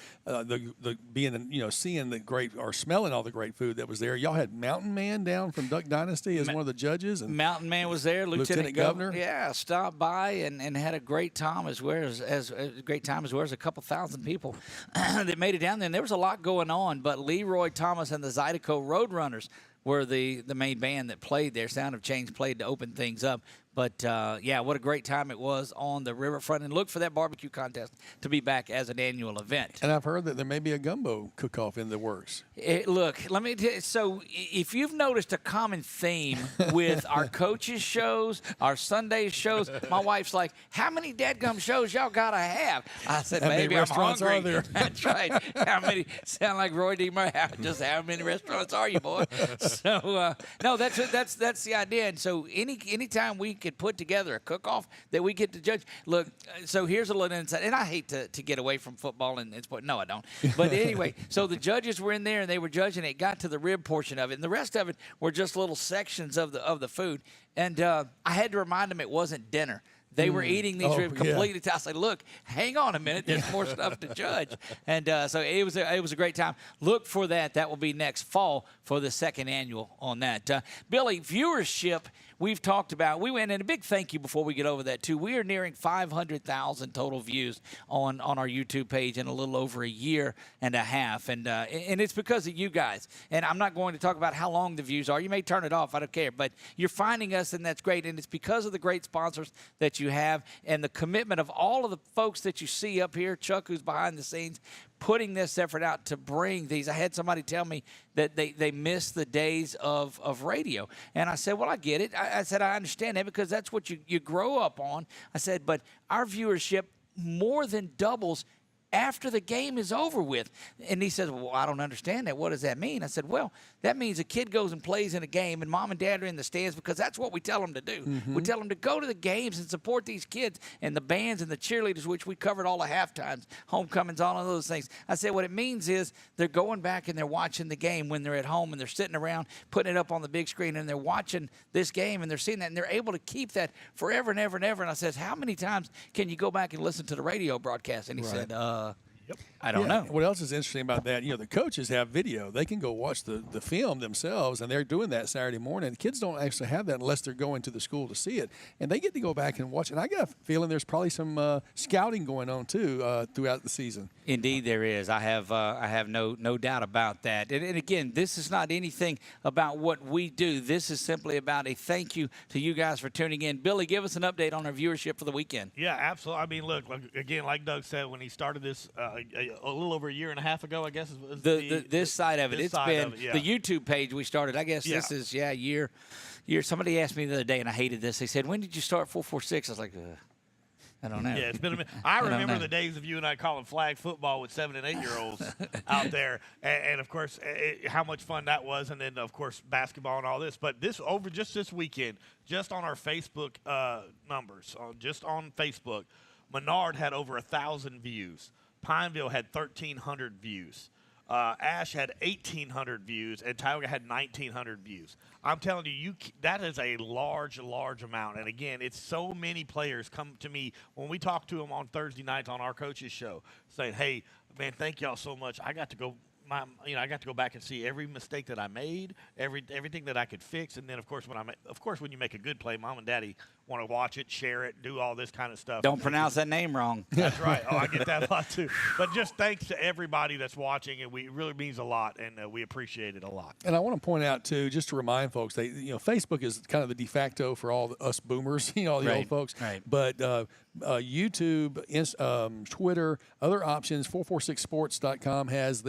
being, seeing the great or smelling all the great food that was there. Y'all had Mountain Man down from Duck Dynasty as one of the judges, and Mountain Man was there, Lieutenant Governor. Yeah, stopped by and had a great time as well as a couple thousand people that made it down there. And there was a lot going on, but Leroy Thomas and the Zydeco Roadrunners were the main band that played there. Sound of Change played to open things up. But, yeah, what a great time it was on the riverfront. And look for that barbecue contest to be back as an annual event. And I've heard that there may be a gumbo cook-off in the works. Look, let me tell you. So if you've noticed a common theme with our coaches' shows, our Sunday shows, my wife's like, how many dadgum shows y'all got to have? I said, baby, I'm hungry. Are there? That's right. How many? Sound like Roy D. Murray. Just how many restaurants are you, boy? So, no, that's the idea. And so anytime we could put together a cook-off that we get to judge. Look, so here's a little insight, and I hate to get away from football and sport. No, I don't. But anyway, so the judges were in there and they were judging it. Got to the rib portion of it, and the rest of it were just little sections of the food. And I had to remind them it wasn't dinner. They were eating these ribs completely. Yeah. I said, look, hang on a minute. There's more stuff to judge. And so it was a great time. Look for that. That will be next fall for the second annual on that. Billy, viewership we've talked about. We went in a big thank you before we get over that, too. We are nearing 500,000 total views on our YouTube page in a little over a year and a half. And it's because of you guys. And I'm not going to talk about how long the views are. You may turn it off. I don't care. But you're finding us, and that's great. And it's because of the great sponsors that you have and the commitment of all of the folks that you see up here. Chuck, who's behind the scenes, putting this effort out to bring these. I had somebody tell me that they miss the days of radio. And I said, well, I get it. I said, I understand that because that's what you grow up on. I said, but our viewership more than doubles after the game is over with. And he says, well, I don't understand that. What does that mean? I said, well, that means a kid goes and plays in a game, and mom and dad are in the stands because that's what we tell them to do. We tell them to go to the games and support these kids and the bands and the cheerleaders, which we covered all the halftimes, homecomings, all of those things. I said, what it means is they're going back and they're watching the game when they're at home, and they're sitting around putting it up on the big screen, and they're watching this game, and they're seeing that, and they're able to keep that forever and ever and ever. And I says, how many times can you go back and listen to the radio broadcast? And he said, I don't know. What else is interesting about that? The coaches have video. They can go watch the film themselves, and they're doing that Saturday morning. The kids don't actually have that unless they're going to the school to see it, and they get to go back and watch. And I got a feeling there's probably some scouting going on too throughout the season. Indeed, there is. I have no doubt about that. And again, this is not anything about what we do. This is simply about a thank you to you guys for tuning in. Billy, give us an update on our viewership for the weekend. Yeah, absolutely. I mean, look, again, like Doug said, when he started this a little over a year and a half ago, I guess. This side of it. It's been the YouTube page we started. I guess this is, year. Somebody asked me the other day, and I hated this. They said, when did you start 446? I was like, I don't know. Yeah, it's been a minute. I remember the days of you and I calling flag football with 7- and 8-year-olds out there, and of course, how much fun that was, and then of course basketball and all this. But this weekend, just on our Facebook numbers, just on Facebook, Menard had over 1,000 views. Pineville had 1,300 views. Ash had 1,800 views, and Tioga had 1,900 views. I'm telling you, that is a large amount. And again, it's so many players come to me when we talk to them on Thursday nights on our coaches show, saying, "Hey, man, thank y'all so much. I got to go." I got to go back and see every mistake that I made, everything that I could fix, and then of course when you make a good play, mom and daddy want to watch it, share it, do all this kind of stuff. Don't pronounce that name wrong. That's right. Oh, I get that a lot too. But just thanks to everybody that's watching, and it really means a lot, and we appreciate it a lot. And I want to point out too, just to remind folks, Facebook is kind of the de facto for all us boomers, all the old folks. Right. But YouTube, Twitter, other options. 446sports.com has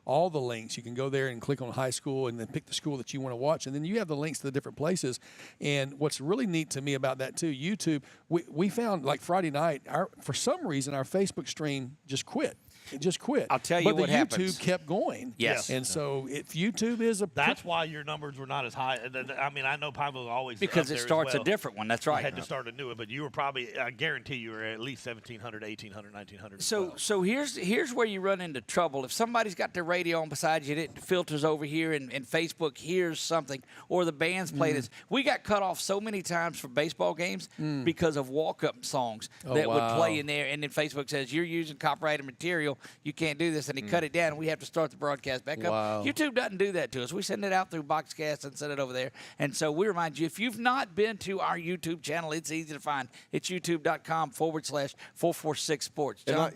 all the links. You can go there and click on high school and then pick the school that you want to watch, and then you have the links to the different places. And what's really neat to me about that too, YouTube, we found like Friday night, for some reason our Facebook stream just quit. It just quit. I'll tell you what happens. But the YouTube kept going. Yes. And so if YouTube is that's why your numbers were not as high. I mean, I know Pineville always because it starts a different one. That's right. I had to start a new one, but you were probably, I guarantee you were at least 1,700, 1,800, 1,900. So here's where you run into trouble. If somebody's got their radio on beside you, it filters over here, and Facebook hears something, or the band's played this. We got cut off so many times for baseball games because of walk-up songs that would play in there, and then Facebook says, you're using copyrighted material, you can't do this, and they cut it down, and we have to start the broadcast back up. YouTube doesn't do that to us. We send it out through Boxcast and send it over there. And so we remind you, if you've not been to our YouTube channel, it's easy to find. It's youtube.com/446sports. John?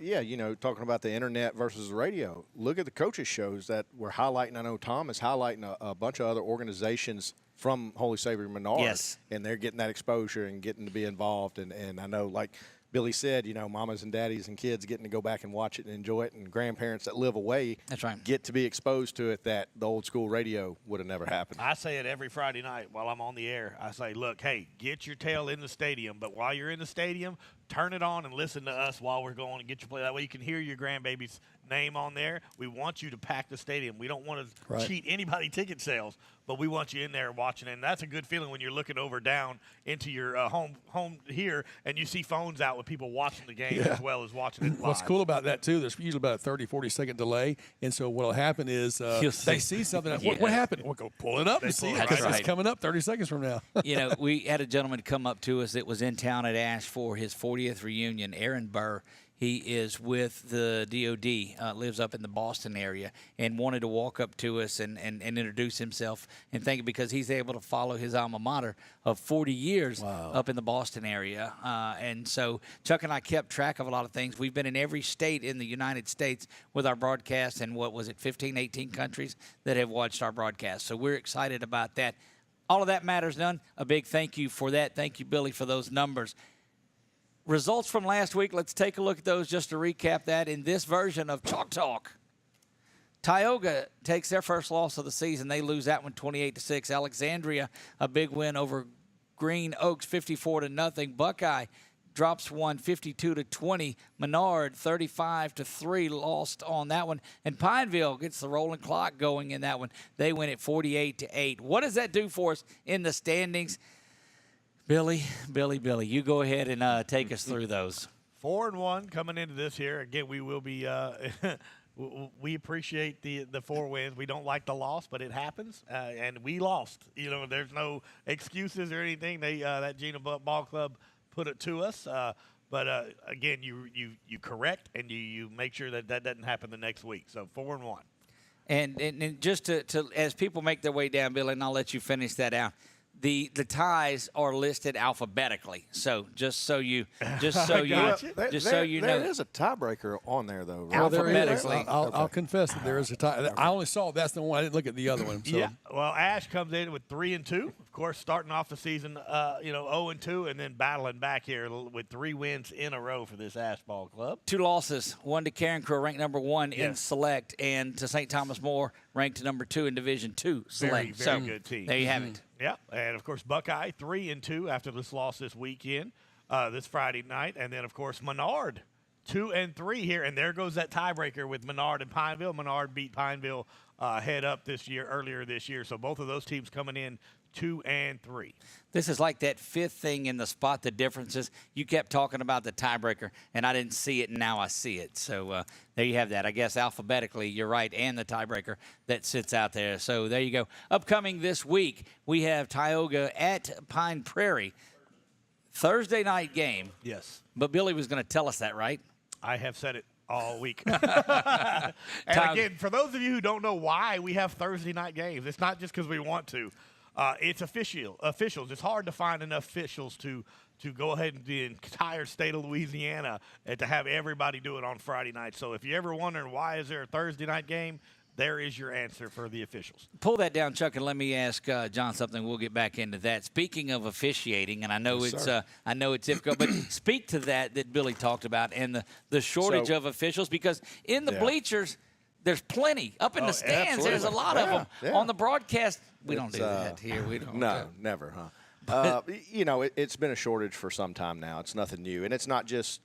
Talking about the internet versus the radio, look at the coaches shows that we're highlighting. I know Tom is highlighting a bunch of other organizations from Holy Savior Menard. Yes. And they're getting that exposure and getting to be involved. And I know, like Billy said, mamas and daddies and kids getting to go back and watch it and enjoy it, and grandparents that live away get to be exposed to it that the old school radio would have never happened. I say it every Friday night while I'm on the air. I say, look, hey, get your tail in the stadium, but while you're in the stadium, turn it on and listen to us while we're going and get your play. That way you can hear your grandbaby's name on there. We want you to pack the stadium. We don't want to cheat anybody ticket sales, but we want you in there watching it. And that's a good feeling when you're looking over down into your home here, and you see phones out with people watching the game as well as watching it live. What's cool about that, too, there's usually about a 30, 40-second delay. And so what will happen is they see something. What happened? We'll go pull it up and see it because it's coming up 30 seconds from now. We had a gentleman come up to us that was in town at Ash for his 40th reunion, Aaron Burr. He is with the DOD, lives up in the Boston area, and wanted to walk up to us and introduce himself and thank you because he's able to follow his alma mater of 40 years up in the Boston area. And so Chuck and I kept track of a lot of things. We've been in every state in the United States with our broadcast, and 15, 18 countries that have watched our broadcast. So we're excited about that. All of that matters none. A big thank you for that. Thank you, Billy, for those numbers. Results from last week, let's take a look at those just to recap that in this version of Chalk Talk. Tioga takes their first loss of the season. They lose that one 28-6. Alexandria, a big win over Green Oaks, 54-0. Buckeye drops one 52-20. Menard 35-3 lost on that one. And Pineville gets the rolling clock going in that one. They win it 48-8. What does that do for us in the standings? Billy, you go ahead and take us through those. 4-1 coming into this year. Again, we will be we appreciate the 4 wins. We don't like the loss, but it happens, and we lost. There's no excuses or anything. That Gina Ball Club put it to us. But again, you correct and you make sure that doesn't happen the next week. So 4-1. And just to as people make their way down, Billy, and I'll let you finish that out. The ties are listed alphabetically, so just so you know. There is a tiebreaker on there, though. Right? Alphabetically. I'll confess that there is a tie. I only saw that's the one. I didn't look at the other one. So. Yeah. Well, Ash comes in with 3-2. Of course, starting off the season, 0-2, and then battling back here with 3 wins in a row for this Ash Ball Club. 2 losses, one to Karen Crow, ranked number 1 in Select, and to St. Thomas More, ranked number 2 in Division 2 Select. Very good team. There you have it. Yeah, and of course Buckeye 3-2 after this loss this weekend, this Friday night, and then of course Menard 2-3 here, and there goes that tiebreaker with Menard and Pineville. Menard beat Pineville head up earlier this year, so both of those teams coming in 2-3. This is like that 5th thing in the spot the differences. You kept talking about the tiebreaker, and I didn't see it, and now I see it. So there you have that. I guess alphabetically, you're right, and the tiebreaker that sits out there. So there you go. Upcoming this week, we have Tioga at Pine Prairie. Thursday night game. Yes. But Billy was going to tell us that, right? I have said it all week. And again, for those of you who don't know why we have Thursday night games, it's not just because we want to. It's officials. It's hard to find enough officials to go ahead and the entire state of Louisiana and to have everybody do it on Friday night. So if you're ever wondering why is there a Thursday night game, there is your answer for the officials. Pull that down, Chuck, and let me ask John something. We'll get back into that. Speaking of officiating, and I know it's difficult, but speak to that Billy talked about and the shortage of officials, because in the bleachers there's plenty. Up in the stands, absolutely. There's a lot of them. Yeah. On the broadcast, we don't do that here. We don't. No, never, huh? It's been a shortage for some time now. It's nothing new, and it's not just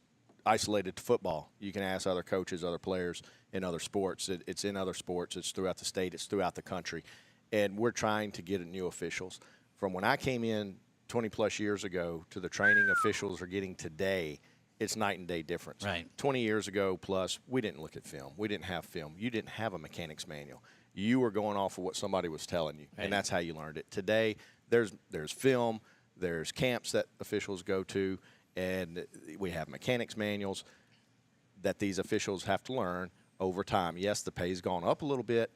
isolated to football. You can ask other coaches, other players in other sports. It's in other sports. It's throughout the state. It's throughout the country. And we're trying to get new officials. From when I came in 20-plus years ago to the training officials are getting today, it's night and day difference. Right. 20 years ago plus, we didn't look at film. We didn't have film. You didn't have a mechanics manual. You were going off of what somebody was telling you, and that's how you learned it. Today, there's film, there's camps that officials go to, and we have mechanics manuals that these officials have to learn over time. Yes, the pay's gone up a little bit,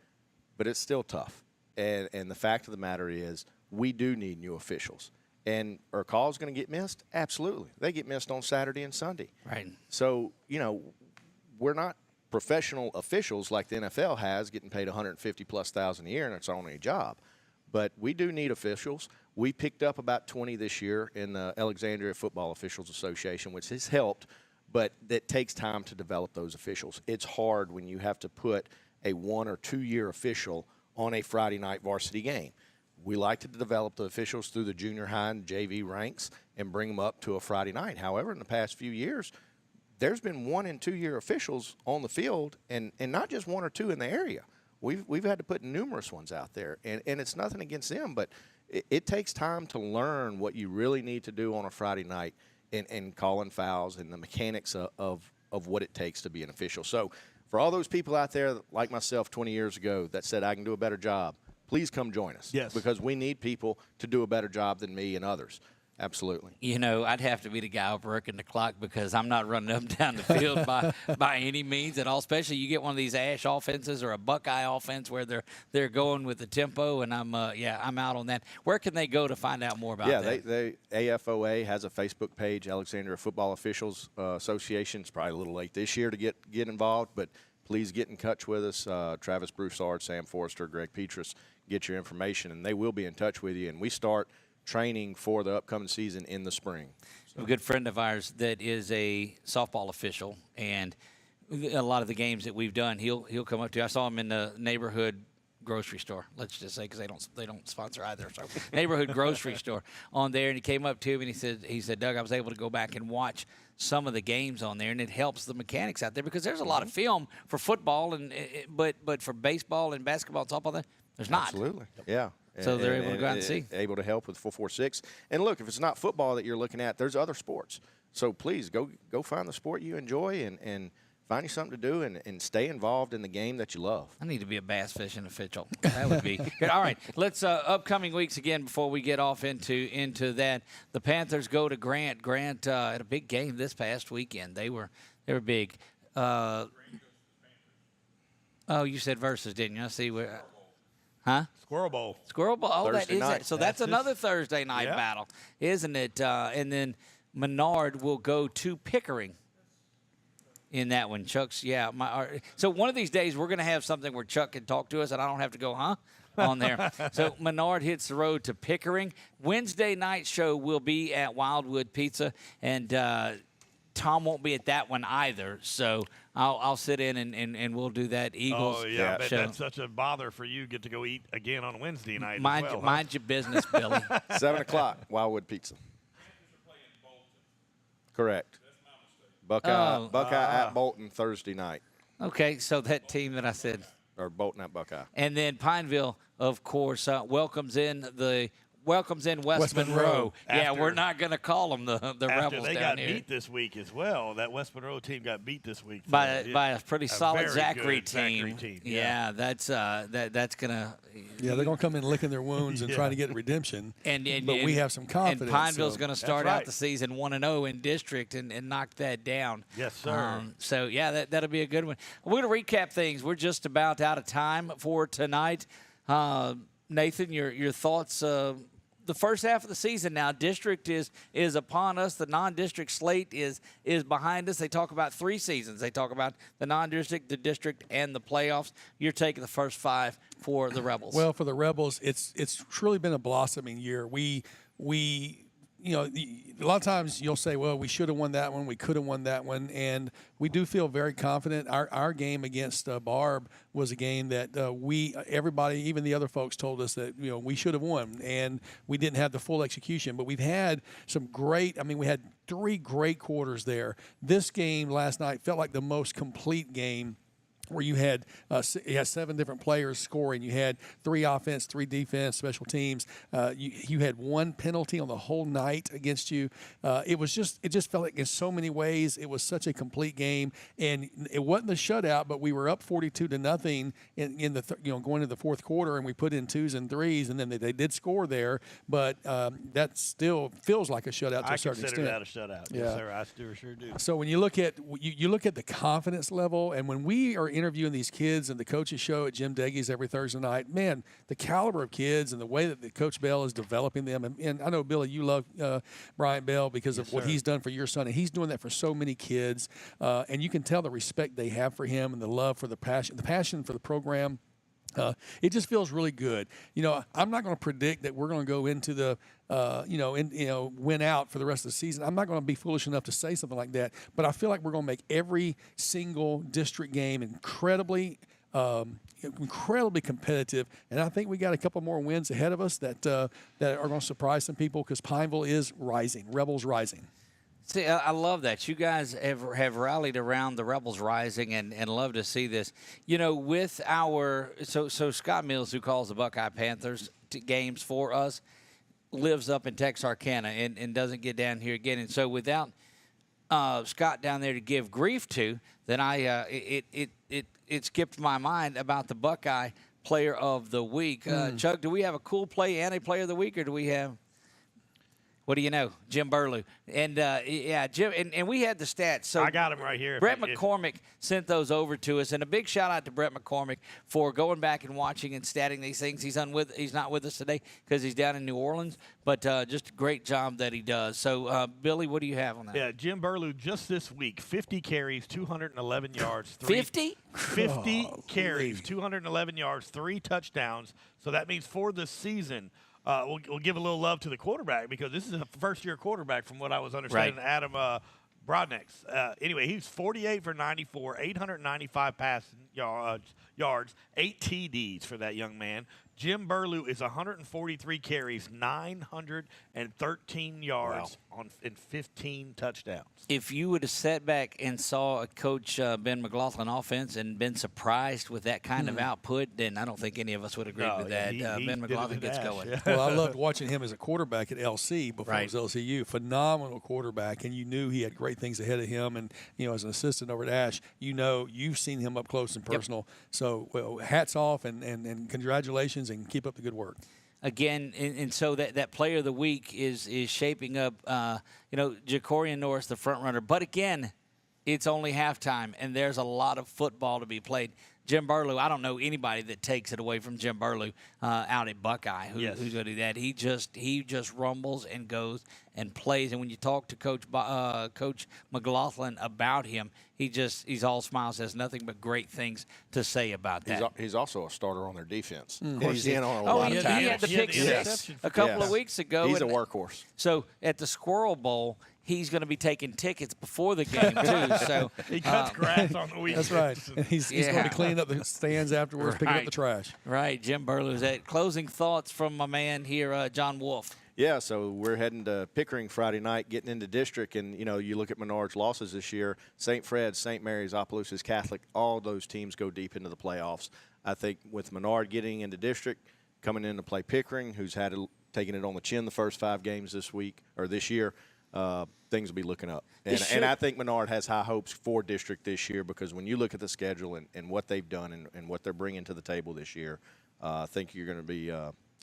but it's still tough. And the fact of the matter is we do need new officials. And are calls going to get missed? Absolutely. They get missed on Saturday and Sunday. Right. So, we're not professional officials like the NFL has, getting paid $150,000+ a year, and it's only a job. But we do need officials. We picked up about 20 this year in the Alexandria Football Officials Association, which has helped, but it takes time to develop those officials. It's hard when you have to put a 1 or 2 year official on a Friday night varsity game. We like to develop the officials through the junior high and JV ranks and bring them up to a Friday night. However, in the past few years, there's been 1 and 2 year officials on the field, and not just 1 or 2 in the area. We've had to put numerous ones out there, and it's nothing against them, but it takes time to learn what you really need to do on a Friday night and calling fouls and the mechanics of what it takes to be an official. So for all those people out there like myself 20 years ago that said I can do a better job, please come join us. Yes. Because we need people to do a better job than me and others. Absolutely. I'd have to be the guy working the clock because I'm not running up and down the field by any means at all. Especially you get one of these Ash offenses or a Buckeye offense where they're going with the tempo, and I'm out on that. Where can they go to find out more about that? Yeah, AFOA has a Facebook page, Alexandria Football Officials Association. It's probably a little late this year to get involved, but please get in touch with us. Travis Broussard, Sam Forrester, Greg Petrus, get your information, and they will be in touch with you. And we start training for the upcoming season in the spring. A good friend of ours that is a softball official, and a lot of the games that we've done, he'll come up to. I saw him in the neighborhood grocery store. Let's just say, because they don't sponsor either. So neighborhood grocery store on there, and he came up to me and he said, Doug, I was able to go back and watch some of the games on there, and it helps the mechanics out there because there's a lot of film for football but for baseball and basketball and softball, there's not. Absolutely, yeah. So they're able to go out and see. Able to help with 446. And look, if it's not football that you're looking at, there's other sports. So please go find the sport you enjoy and find you something to do and stay involved in the game that you love. I need to be a bass fishing official. That would be good. All right, let's upcoming weeks again before we get off into that. The Panthers go to Grant. Grant had a big game this past weekend. They were big. Oh, you said versus, didn't you? I see where. Huh? Squirrel Bowl. Squirrel Bowl. Oh, Thursday that is night. it. So that's another Thursday night Yeah. battle, isn't it? And then Menard will go to Pickering in that one. Chuck's, yeah. So one of these days we're going to have something where Chuck can talk to us and I don't have to go, on there. So Menard hits the road to Pickering. Wednesday night show will be at Wildwood Pizza, and Tom won't be at that one either. So I'll sit in and we'll do that Eagles Oh, yeah. I bet show. that's such a bother for you. Get to go eat again on Wednesday night. Mind your business, Billy. 7 o'clock, Wildwood Pizza. Correct. Buckeye at Bolton Thursday night. Okay, so that team that I said. Or Bolton at Buckeye. And then Pineville, of course, welcomes in West Monroe. Yeah, we're not going to call them the Rebels they down got here. beat this week as well. That West Monroe team got beat this week. By a pretty solid very Zachary good team. team. Yeah, that's going to. Yeah, they're going to come in licking their wounds and trying to get redemption. But we have some confidence. And Pineville's so. going to start out the season 1-0 in district and knock that down. Yes, sir. So, yeah, that'll be a good one. We're going to recap things. We're just about out of time for tonight. Nathan, your thoughts? The first half of the season now, district is upon us. The non-district slate is behind us. They talk about 3 seasons. They talk about the non-district, the district, and the playoffs. You're taking the first 5 for the Rebels. Well, for the Rebels, it's truly been a blossoming year. We a lot of times you'll say, well, we should have won that one, we could have won that one, and we do feel very confident. Our game against Barb was a game that everybody, even the other folks, told us that we should have won, and we didn't have the full execution. But we've had some great. We had 3 great quarters there. This game last night felt like the most complete game, where you had 7 different players scoring. You had 3 offense, 3 defense, special teams. You had 1 penalty on the whole night against you. It just felt like in so many ways it was such a complete game, and it wasn't a shutout, but we were up 42-0 in the going into the fourth quarter, and we put in 2s and 3s, and then they did score there. But that still feels like a shutout to a certain extent. I consider that a shutout. Yeah. Yes, sir. I sure do. So when you look at the confidence level, and when we are interviewing these kids and the coaches show at Jim Deggy's every Thursday night, man, the caliber of kids and the way that the Coach Bell is developing them. And I know, Billy, you love Brian Bell because of what he's done for your son, and he's doing that for so many kids. And you can tell the respect they have for him and the love for the passion for the program. It just feels really good. I'm not going to predict that we're going to go into the, win out for the rest of the season. I'm not going to be foolish enough to say something like that. But I feel like we're going to make every single district game incredibly competitive. And I think we got a couple more wins ahead of us that are going to surprise some people because Pineville is rising, Rebels rising. See, I love that. You guys have rallied around the Rebels rising and love to see this. With our – so Scott Mills, who calls the Buckeye Panthers games for us, lives up in Texarkana and doesn't get down here again. And so without Scott down there to give grief to, then it skipped my mind about the Buckeye Player of the Week. Chuck, do we have a cool play and a Player of the Week, or do we have – what do you know? Jim Burlew. And, Jim, and we had the stats. So I got him right here. Brett McCormick sent those over to us. And a big shout-out to Brett McCormick for going back and watching and statting these things. He's not with us today because he's down in New Orleans. But just a great job that he does. So, Billy, what do you have on that? Yeah, Jim Burlew just this week, 50 carries, 211 yards. 50? 50 carries, 211 yards, 3 touchdowns. So that means for the season – we'll give a little love to the quarterback because this is a first-year quarterback from what I was understanding. Right. Adam Broadnex. Anyway, he was 48 for 94, 895 passing yards, 8 TDs for that young man. Jim Burlew is 143 carries, 913 yards in 15 touchdowns. If you would have sat back and saw a Coach Ben McLaughlin offense and been surprised with that kind of output, then I don't think any of us would agree with that. Ben McLaughlin gets going. Yeah. Well, I loved watching him as a quarterback at LC before Right. it was LCU. Phenomenal quarterback, and you knew he had great things ahead of him. And, as an assistant over at Ash, you've seen him up close and personal. So, hats off and congratulations, and keep up the good work. Again, and so that player of the week is shaping up, Jacorian Norris, the front runner. But again, it's only halftime, and there's a lot of football to be played. Jim Burlew, I don't know anybody that takes it away from Jim Burlew out at Buckeye who's going to do that. He just rumbles and goes and plays. And when you talk to Coach McLaughlin about him, he's all smiles, has nothing but great things to say about that. He's also a starter on their defense. He's in on a lot he of had tackles. the pick six a couple of weeks ago. He's a workhorse. So at the Squirrel Bowl, he's going to be taking tickets before the game too. So he cuts grass on the weekends. That's right. He's going to be cleaning up the stands afterwards, picking up the trash. Right. Jim Burlew's at closing thoughts from my man here, John Wolf. Yeah, so we're heading to Pickering Friday night, getting into district, and, you look at Menard's losses this year, St. Fred's, St. Mary's, Opelousas Catholic, all those teams go deep into the playoffs. I think with Menard getting into district, coming in to play Pickering, who's taken it on the chin the first 5 games this year, things will be looking up. And I think Menard has high hopes for district this year, because when you look at the schedule and what they've done and what they're bringing to the table this year, I think you're going to be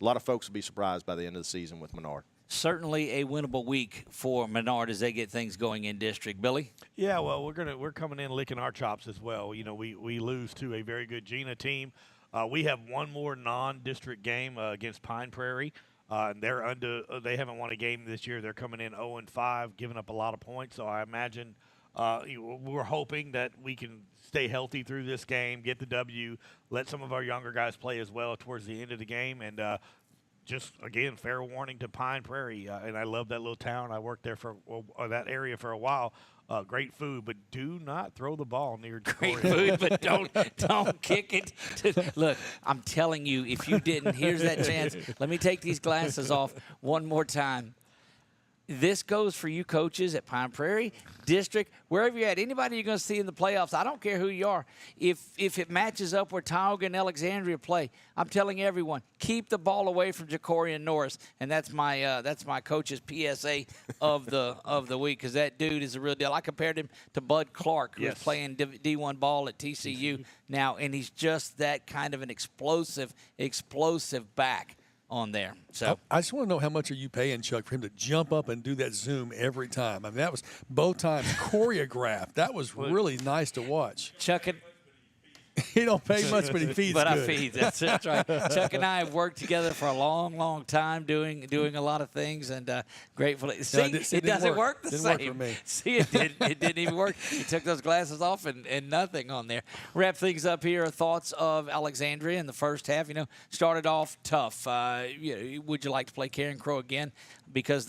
a lot of folks will be surprised by the end of the season with Menard. Certainly a winnable week for Menard as they get things going in district. Billy? Yeah, well, we're coming in licking our chops as well. We lose to a very good Gina team. We have one more non-district game against Pine Prairie. And they haven't won a game this year. They're coming in 0-5, giving up a lot of points. So I imagine we're hoping that we can stay healthy through this game, get the W, let some of our younger guys play as well towards the end of the game, and just, again, fair warning to Pine Prairie. And I love that little town. I worked there or that area for a while. Great food, but do not throw the ball near Great food, but don't kick it. Look, I'm telling you, if you didn't, here's that chance. Let me take these glasses off one more time. This goes for you coaches at Pine Prairie, district, wherever you're at. Anybody you're going to see in the playoffs, I don't care who you are. If it matches up where Tioga and Alexandria play, I'm telling everyone, keep the ball away from Jacorian Norris, and that's my coach's PSA of the week, because that dude is a real deal. I compared him to Bud Clark, who's playing D1 ball at TCU now, and he's just that kind of an explosive back on there. So I just want to know, how much are you paying Chuck for him to jump up and do that zoom every time? I mean, that was both times choreographed. That was really nice to watch. Chuck and he don't pay much, but he feeds but good. I feed. That's right. Chuck and I have worked together for a long, long time doing a lot of things, and gratefully. See, it doesn't work the same. Didn't work for me. See, it didn't even work. He took those glasses off and nothing on there. Wrap things up here. Thoughts of Alexandria in the first half. Started off tough. Would you like to play Karen Crow again? Because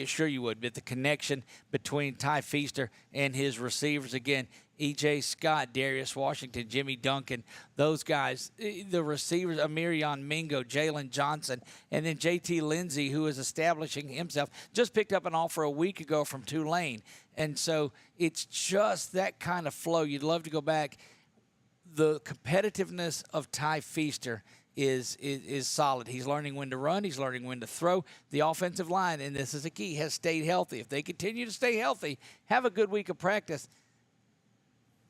sure you would. But the connection between Ty Feaster and his receivers again. E.J. Scott, Darius Washington, Jimmy Duncan, those guys, the receivers, Amirion Mingo, Jalen Johnson, and then J.T. Lindsay, who is establishing himself, just picked up an offer a week ago from Tulane. And so it's just that kind of flow. You'd love to go back. The competitiveness of Ty Feaster is solid. He's learning when to run. He's learning when to throw. The offensive line, and this is a key, has stayed healthy. If they continue to stay healthy, have a good week of practice,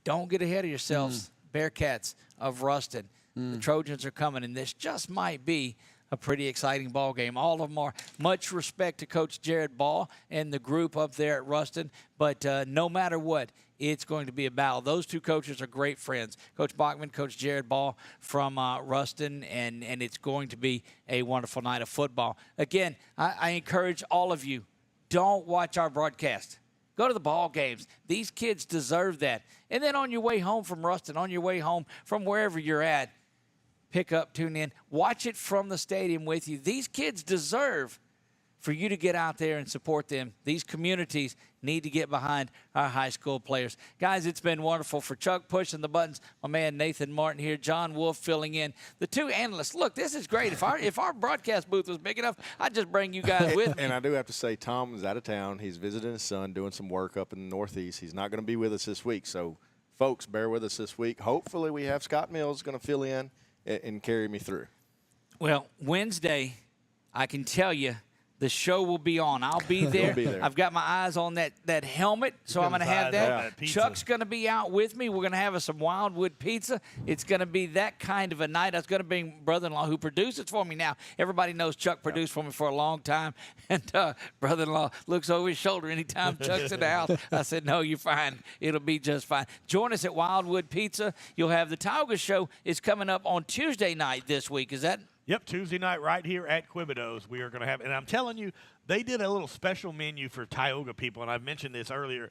don't get ahead of yourselves, Bearcats of Ruston. The Trojans are coming, and this just might be a pretty exciting ball game. All of them are. Much respect to Coach Jared Ball and the group up there at Ruston, but no matter what, it's going to be a battle. Those two coaches are great friends. Coach Bachman, Coach Jared Ball from Ruston, and it's going to be a wonderful night of football. Again, I encourage all of you, don't watch our broadcast. Go to the ball games. These kids deserve that. And then on your way home from Ruston, on your way home from wherever you're at, pick up, tune in, watch it from the stadium with you. These kids deserve for you to get out there and support them. These communities need to get behind our high school players. Guys, it's been wonderful. For Chuck pushing the buttons, my man Nathan Martin here, John Wolf filling in. The two analysts, look, this is great. If our broadcast booth was big enough, I'd just bring you guys with me. And I do have to say, Tom is out of town. He's visiting his son, doing some work up in the Northeast. He's not going to be with us this week. So, folks, bear with us this week. Hopefully we have Scott Mills going to fill in and carry me through. Well, Wednesday, I can tell you, the show will be on. I'll be there. I've got my eyes on that helmet, so I'm going to have that. Chuck's going to be out with me. We're going to have us some Wildwood pizza. It's going to be that kind of a night. I was going to bring brother-in-law who produces for me now. Everybody knows Chuck produced for me for a long time. And brother-in-law looks over his shoulder anytime Chuck's in the house. I said, no, you're fine. It'll be just fine. Join us at Wildwood Pizza. You'll have the Tioga Show is coming up on Tuesday night this week. Is that – Yep, Tuesday night right here at Quebedeaux. We are going to have, and I'm telling you, they did a little special menu for Tioga people, and I mentioned this earlier.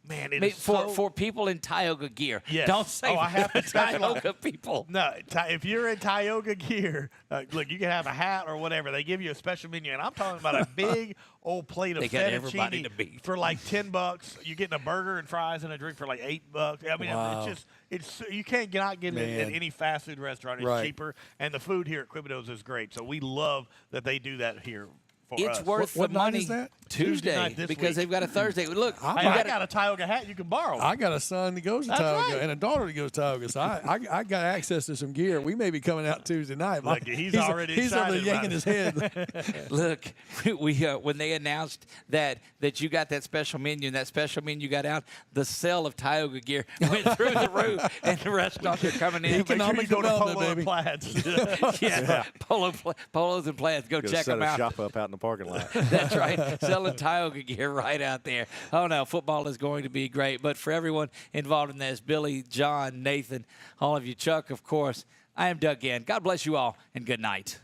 Man, it is for people in Tioga gear. Yes. Don't say I have to Tioga people. No, if you're in Tioga gear, look, you can have a hat or whatever. They give you a special menu, and I'm talking about a big old plate of fettuccine for like $10. You're getting a burger and fries and a drink for like $8. I mean, it's you can't not get it at any fast food restaurant. It's cheaper, and the food here at Quebedeaux is great. So we love that they do that here. It's worth what the money. Night is that? Tuesday because they've got a Thursday. Look, I got a Tioga hat you can borrow. I got a son that goes to Tioga and a daughter that goes to Tioga, so I got access to some gear. We may be coming out Tuesday night. Look, he's already excited. He's yanking his head. Look, we when they announced that you got that special menu and that special menu got out, the sale of Tioga gear went through the roof, and the restaurants are coming in. Economic development, baby. Yeah, polos and plaids. Go check them out. Shop up out in the parking lot. That's right. Selling Tioga gear right out there. Oh, no, football is going to be great. But for everyone involved in this, Billy, John, Nathan, all of you, Chuck, of course, I am Doug Gann. God bless you all, and good night.